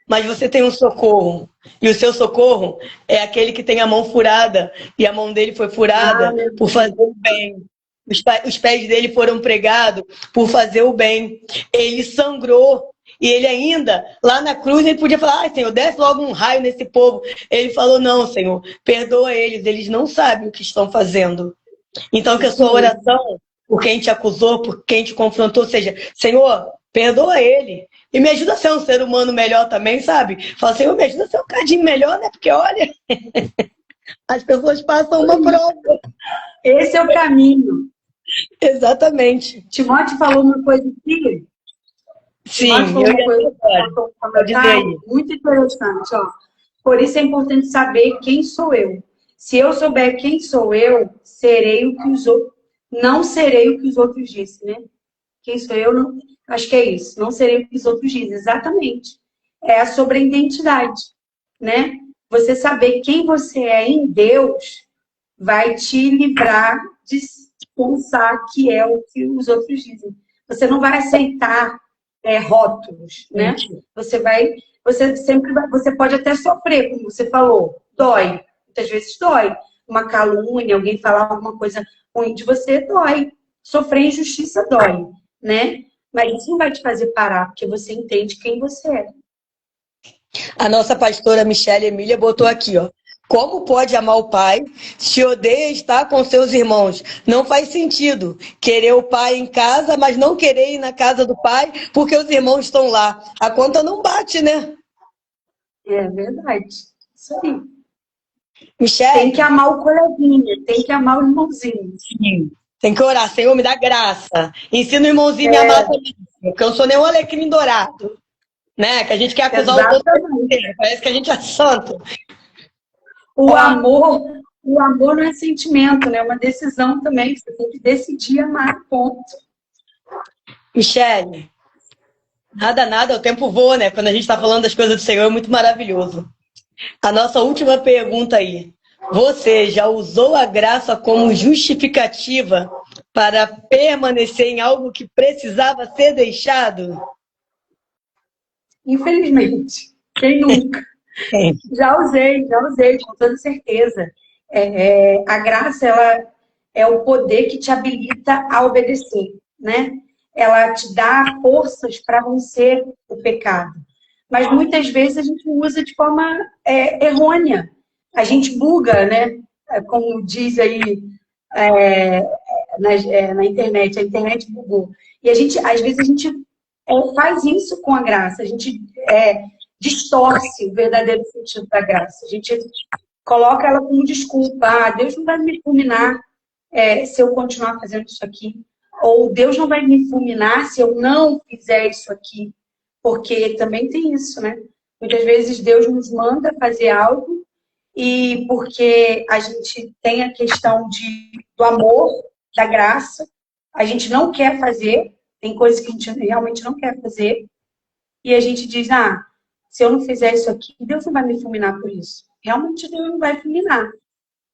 [SPEAKER 1] mas você tem um socorro. E o seu socorro é aquele que tem a mão furada. E a mão dele foi furada por fazer o bem. Os pés dele foram pregados por fazer o bem. Ele sangrou. E ele ainda, lá na cruz, ele podia falar: ai, Senhor, desce logo um raio nesse povo. Ele falou: não, Senhor, perdoa eles não sabem o que estão fazendo. Então, que a sua oração, por quem te acusou, por quem te confrontou, seja: Senhor, perdoa ele. E me ajuda a ser um ser humano melhor também, sabe? Fala: Senhor, me ajuda a ser um cadinho melhor, né? Porque, olha, as pessoas passam uma prova.
[SPEAKER 2] Esse é o caminho.
[SPEAKER 1] Exatamente.
[SPEAKER 2] Timóteo falou uma coisa aqui.
[SPEAKER 1] Sim,
[SPEAKER 2] muito interessante. Ó. Por isso é importante saber quem sou eu. Se eu souber quem sou eu, serei o que os outros... Não serei o que os outros dizem, né? Quem sou eu, não... acho que é isso. Não serei o que os outros dizem. Exatamente. É sobre a identidade, né? Você saber quem você é em Deus vai te livrar de pensar que é o que os outros dizem. Você não vai aceitar rótulos, né? Você sempre vai, você pode até sofrer, como você falou, dói. Muitas vezes dói. Uma calúnia, alguém falar alguma coisa ruim de você, dói. Sofrer injustiça dói, né? Mas isso não vai te fazer parar, porque você entende quem você é.
[SPEAKER 1] A nossa pastora Michelle Emília botou aqui, ó: como pode amar o pai se odeia estar com seus irmãos? Não faz sentido querer o pai em casa, mas não querer ir na casa do pai porque os irmãos estão lá. A conta não bate, né?
[SPEAKER 2] É verdade. Isso aí.
[SPEAKER 1] Michelle?
[SPEAKER 2] Tem que amar o coleguinha, tem que amar o irmãozinho.
[SPEAKER 1] Sim. Tem que orar: Senhor, me dá graça. Ensina o irmãozinho a me amar também, porque eu não sou nenhum alecrim dourado. Né? Que a gente quer acusar o outro. Parece que a gente é santo.
[SPEAKER 2] O amor não é sentimento, né? É uma decisão também. Você tem que decidir amar, ponto.
[SPEAKER 1] Michelle, nada, o tempo voa, né? Quando a gente está falando das coisas do Senhor, é muito maravilhoso. A nossa última pergunta aí: você já usou a graça como justificativa para permanecer em algo que precisava ser deixado?
[SPEAKER 2] Infelizmente. Quem nunca? Já usei, com toda certeza. A graça, ela é o poder que te habilita a obedecer, né? Ela te dá forças para vencer o pecado. Mas muitas vezes a gente usa de forma errônea. A gente buga, né? Como diz aí na internet, a internet bugou. E às vezes a gente faz isso com a graça. A gente distorce o verdadeiro sentido da graça. A gente coloca ela como desculpa. Ah, Deus não vai me fulminar se eu continuar fazendo isso aqui. Ou Deus não vai me fulminar se eu não fizer isso aqui. Porque também tem isso, né? Muitas vezes Deus nos manda fazer algo e porque a gente tem a questão do amor, da graça, a gente não quer fazer, tem coisas que a gente realmente não quer fazer, e a gente diz: ah, se eu não fizer isso aqui, Deus não vai me fulminar por isso. Realmente Deus não vai fulminar.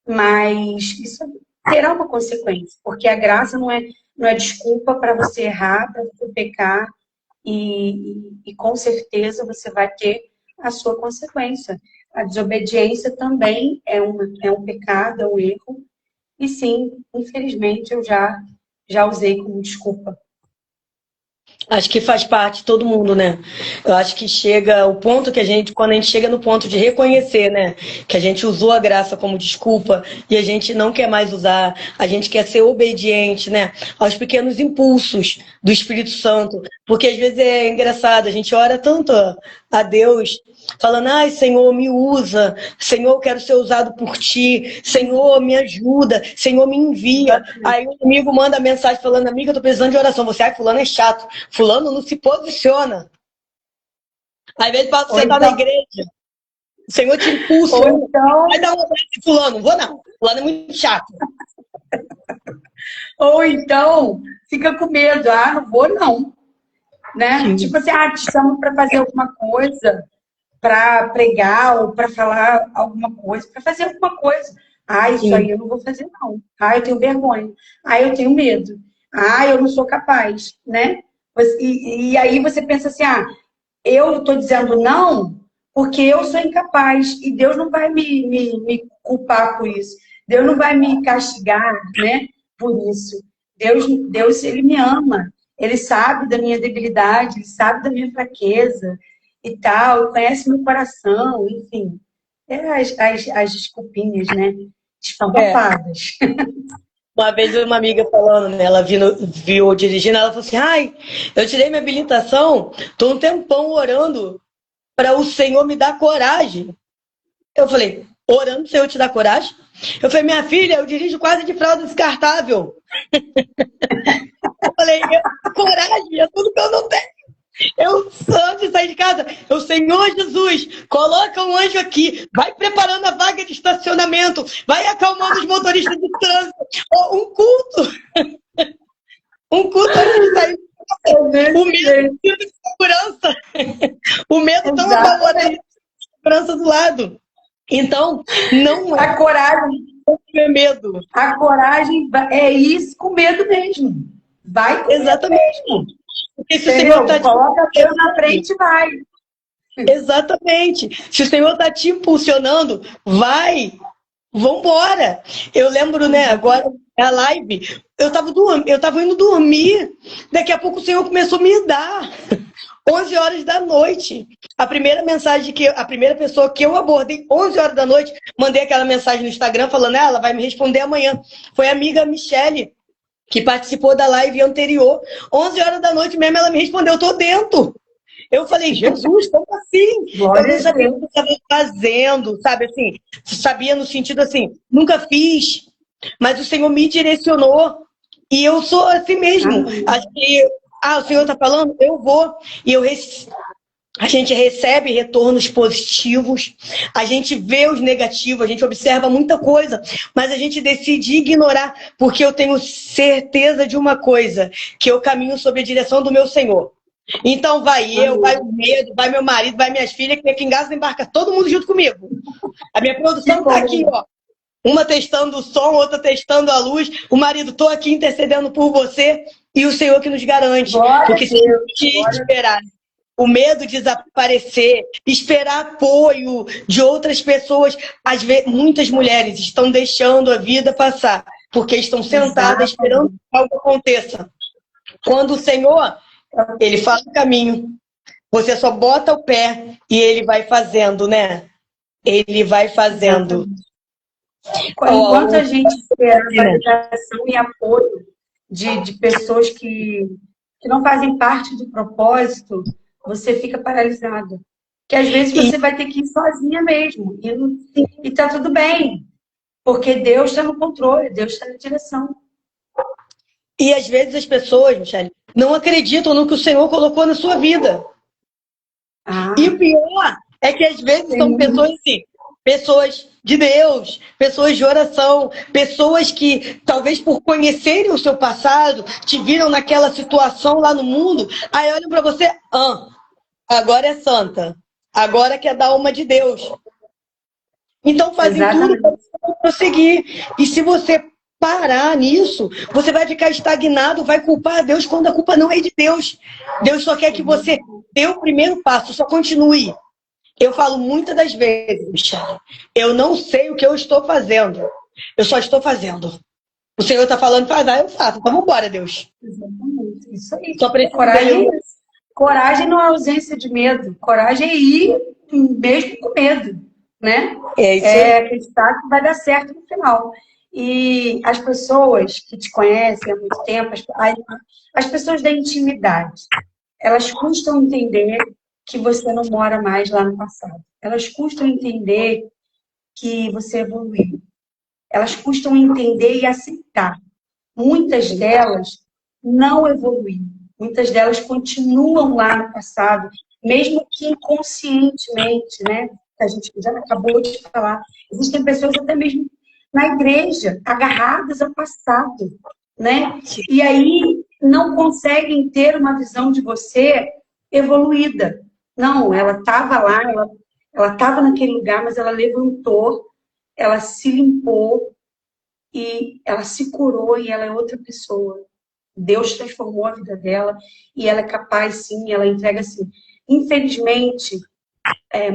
[SPEAKER 2] Mas isso terá uma consequência, porque a graça não é desculpa para você errar, para você pecar, e com certeza você vai ter a sua consequência. A desobediência também é um pecado, é um erro. E sim, infelizmente, eu já usei como desculpa.
[SPEAKER 1] Acho que faz parte de todo mundo, né? Eu acho que chega o ponto que quando a gente chega no ponto de reconhecer, né? Que a gente usou a graça como desculpa e a gente não quer mais usar, a gente quer ser obediente, né? Aos pequenos impulsos do Espírito Santo. Porque às vezes é engraçado, a gente ora tanto a Deus, falando: ai, Senhor, me usa, Senhor, eu quero ser usado por ti, Senhor, me ajuda, Senhor, me envia. Aí o amigo manda mensagem falando: amiga, eu tô precisando de oração. Você, ai, fulano é chato, fulano não se posiciona. Às vezes você tá na igreja, o Senhor te impulsa, vai dar um abraço de fulano, não vou não, fulano é muito chato.
[SPEAKER 2] Ou então, fica com medo: ah, não vou não. Né? Sim. Tipo assim, te chamo para fazer alguma coisa, para pregar ou para falar alguma coisa, para fazer alguma coisa. Ah, isso aí eu não vou fazer não. Ah, eu tenho vergonha. Ah, eu tenho medo. Ah, eu não sou capaz, né? E aí você pensa assim, eu estou dizendo não porque eu sou incapaz e Deus não vai me culpar por isso. Deus não vai me castigar, né, por isso. Deus, ele me ama. Ele sabe da minha debilidade, ele sabe da minha fraqueza e tal, ele conhece meu coração, enfim. As desculpinhas, né, esfarrapadas.
[SPEAKER 1] Uma vez uma amiga falando, né? Ela viu dirigindo, ela falou assim: ai, eu tirei minha habilitação, tô um tempão orando para o Senhor me dar coragem. Eu falei: orando para o Senhor te dar coragem? Eu falei: minha filha, eu dirijo quase de fralda descartável. Eu falei: coragem é tudo que eu não tenho. Eu, antes de sair de casa, eu, Senhor Jesus, coloca um anjo aqui, vai preparando a vaga de estacionamento, vai acalmando os motoristas de trânsito. Oh, um culto antes de sair. O medo de segurança. O medo tão apavorado de segurança do lado. Então, não é
[SPEAKER 2] a coragem.
[SPEAKER 1] É medo.
[SPEAKER 2] A coragem é isso com medo mesmo. Vai com
[SPEAKER 1] exatamente
[SPEAKER 2] medo mesmo.
[SPEAKER 1] Porque se o Senhor tá
[SPEAKER 2] coloca Deus na frente e vai.
[SPEAKER 1] Exatamente. Se o Senhor está te impulsionando, vai. Vambora. Eu lembro, né, agora, a live, eu tava indo dormir, daqui a pouco o Senhor começou a me dar. 11 horas da noite. A primeira pessoa que eu abordei, 11 horas da noite, mandei aquela mensagem no Instagram falando, ela vai me responder amanhã. Foi a amiga Michele, que participou da live anterior. 11 horas da noite mesmo, ela me respondeu, eu tô dentro. Eu falei, Jesus, como assim?
[SPEAKER 2] Glória
[SPEAKER 1] eu não sabia o que eu estava fazendo, sabe assim? Sabia no sentido assim, nunca fiz, mas o Senhor me direcionou e eu sou assim mesmo. Acho que, o Senhor está falando, eu vou. E a gente recebe retornos positivos, a gente vê os negativos, a gente observa muita coisa, mas a gente decide ignorar, porque eu tenho certeza de uma coisa, que eu caminho sob a direção do meu Senhor. Então vai eu, vai o medo, vai meu marido, vai minhas filhas, que aqui em casa embarca todo mundo junto comigo. A minha produção tá aqui, ó. Uma testando o som, outra testando a luz. O marido, tô aqui intercedendo por você. E o Senhor que nos garante. Porque se a gente esperar o medo desaparecer, esperar apoio de outras pessoas, às vezes, muitas mulheres estão deixando a vida passar, porque estão sentadas esperando que algo aconteça. Quando o Senhor, ele faz o caminho, você só bota o pé e ele vai fazendo, né? Ele vai fazendo.
[SPEAKER 2] Enquanto a gente espera validação e apoio de pessoas que não fazem parte do propósito, você fica paralisado. Que às vezes você vai ter que ir sozinha mesmo. E tá tudo bem. Porque Deus está no controle, Deus está na direção.
[SPEAKER 1] E às vezes as pessoas, Michele, não acreditam no que o Senhor colocou na sua vida. E o pior é que às vezes são pessoas assim, pessoas de Deus, pessoas de oração, pessoas que talvez por conhecerem o seu passado, te viram naquela situação lá no mundo, aí olham para você, agora é santa, agora quer dar uma de Deus. Então fazem tudo para prosseguir. E se você parar nisso, você vai ficar estagnado, vai culpar Deus quando a culpa não é de Deus. Deus só quer que você dê o primeiro passo, só continue. Eu falo muitas das vezes, Michele, eu não sei o que eu estou fazendo, eu só estou fazendo. O Senhor está falando, eu faço. Então vamos embora, Deus.
[SPEAKER 2] Exatamente, isso aí.
[SPEAKER 1] Só
[SPEAKER 2] Coragem não é ausência de medo, coragem é ir mesmo com medo, né? É acreditar que vai dar certo no final. E as pessoas que te conhecem há muito tempo, as pessoas da intimidade, elas custam entender que você não mora mais lá no passado. Elas custam entender que você evoluiu. Elas custam entender e aceitar. Muitas delas não evoluíram. Muitas delas continuam lá no passado, mesmo que inconscientemente, né? A gente já acabou de falar. Existem pessoas até mesmo na igreja, agarradas ao passado, né? E aí não conseguem ter uma visão de você evoluída. Não, ela estava lá, ela estava naquele lugar, mas ela levantou, ela se limpou e ela se curou e ela é outra pessoa. Deus transformou a vida dela e ela é capaz, sim, ela entrega, sim. Infelizmente,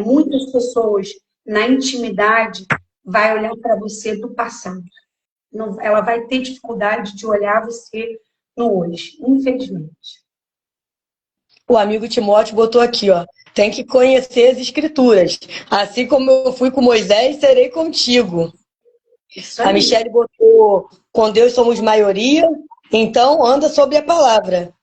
[SPEAKER 2] muitas pessoas, na intimidade, vai olhar para você do passado. Não, ela vai ter dificuldade de olhar você no hoje, infelizmente.
[SPEAKER 1] O amigo Timóteo botou aqui, ó. Tem que conhecer as escrituras. Assim como eu fui com Moisés, serei contigo.
[SPEAKER 2] Isso
[SPEAKER 1] A
[SPEAKER 2] aí.
[SPEAKER 1] Michele botou, com Deus somos maioria, então anda sobre a palavra.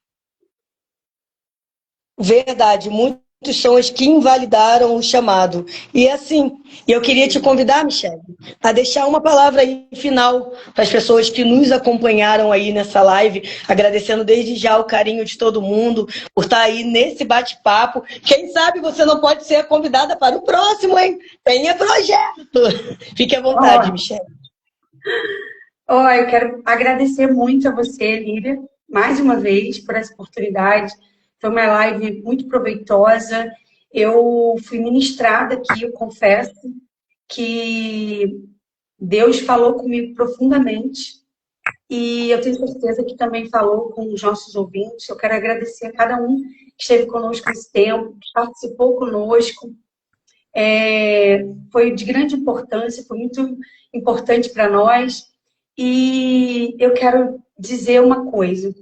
[SPEAKER 1] Verdade, muitos são os que invalidaram o chamado. E assim, eu queria te convidar, Michele, a deixar uma palavra aí final para as pessoas que nos acompanharam aí nessa live, agradecendo desde já o carinho de todo mundo por estar aí nesse bate-papo. Quem sabe você não pode ser convidada para o próximo, hein? Tenha projeto. Fique à vontade, Michele.
[SPEAKER 2] Eu quero agradecer muito a você, Lídia, mais uma vez, por essa oportunidade. Foi uma live muito proveitosa. Eu fui ministrada aqui, eu confesso, que Deus falou comigo profundamente. E eu tenho certeza que também falou com os nossos ouvintes. Eu quero agradecer a cada um que esteve conosco esse tempo, que participou conosco. Foi de grande importância, foi muito importante para nós. E eu quero dizer uma coisa.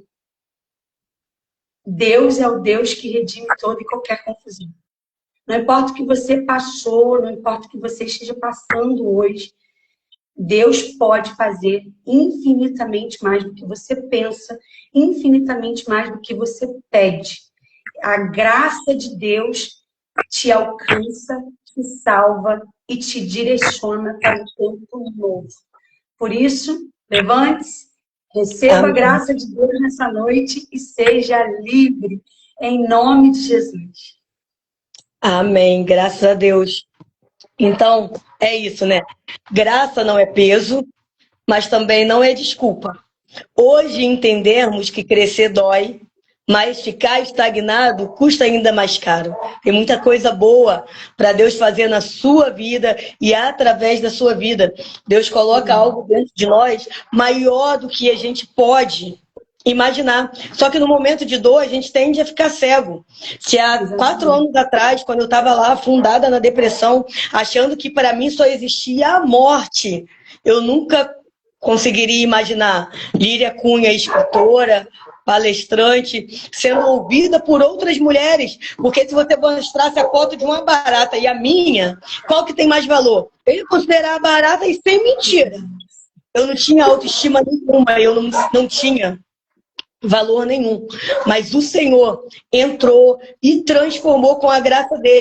[SPEAKER 2] Deus é o Deus que redime toda e qualquer confusão. Não importa o que você passou, não importa o que você esteja passando hoje, Deus pode fazer infinitamente mais do que você pensa, infinitamente mais do que você pede. A graça de Deus te alcança, te salva e te direciona para um tempo novo. Por isso, levante-se, receba a graça de Deus nessa noite e seja livre, em nome de Jesus.
[SPEAKER 1] Amém, graças a Deus. Então, é isso, né? Graça não é peso, mas também não é desculpa. Hoje entendermos que crescer dói, mas ficar estagnado custa ainda mais caro. Tem muita coisa boa para Deus fazer na sua vida e através da sua vida. Deus coloca algo dentro de nós maior do que a gente pode imaginar. Só que no momento de dor, a gente tende a ficar cego. Se há 4 anos atrás, quando eu estava lá afundada na depressão, achando que para mim só existia a morte, eu nunca conseguiria imaginar Líria Cunha, escritora, palestrante, sendo ouvida por outras mulheres. Porque se você mostrasse a foto de uma barata e a minha, qual que tem mais valor? Eu ia considerar a barata e sem mentira. Eu não tinha autoestima nenhuma, eu não tinha valor nenhum. Mas o Senhor entrou e transformou com a graça dele.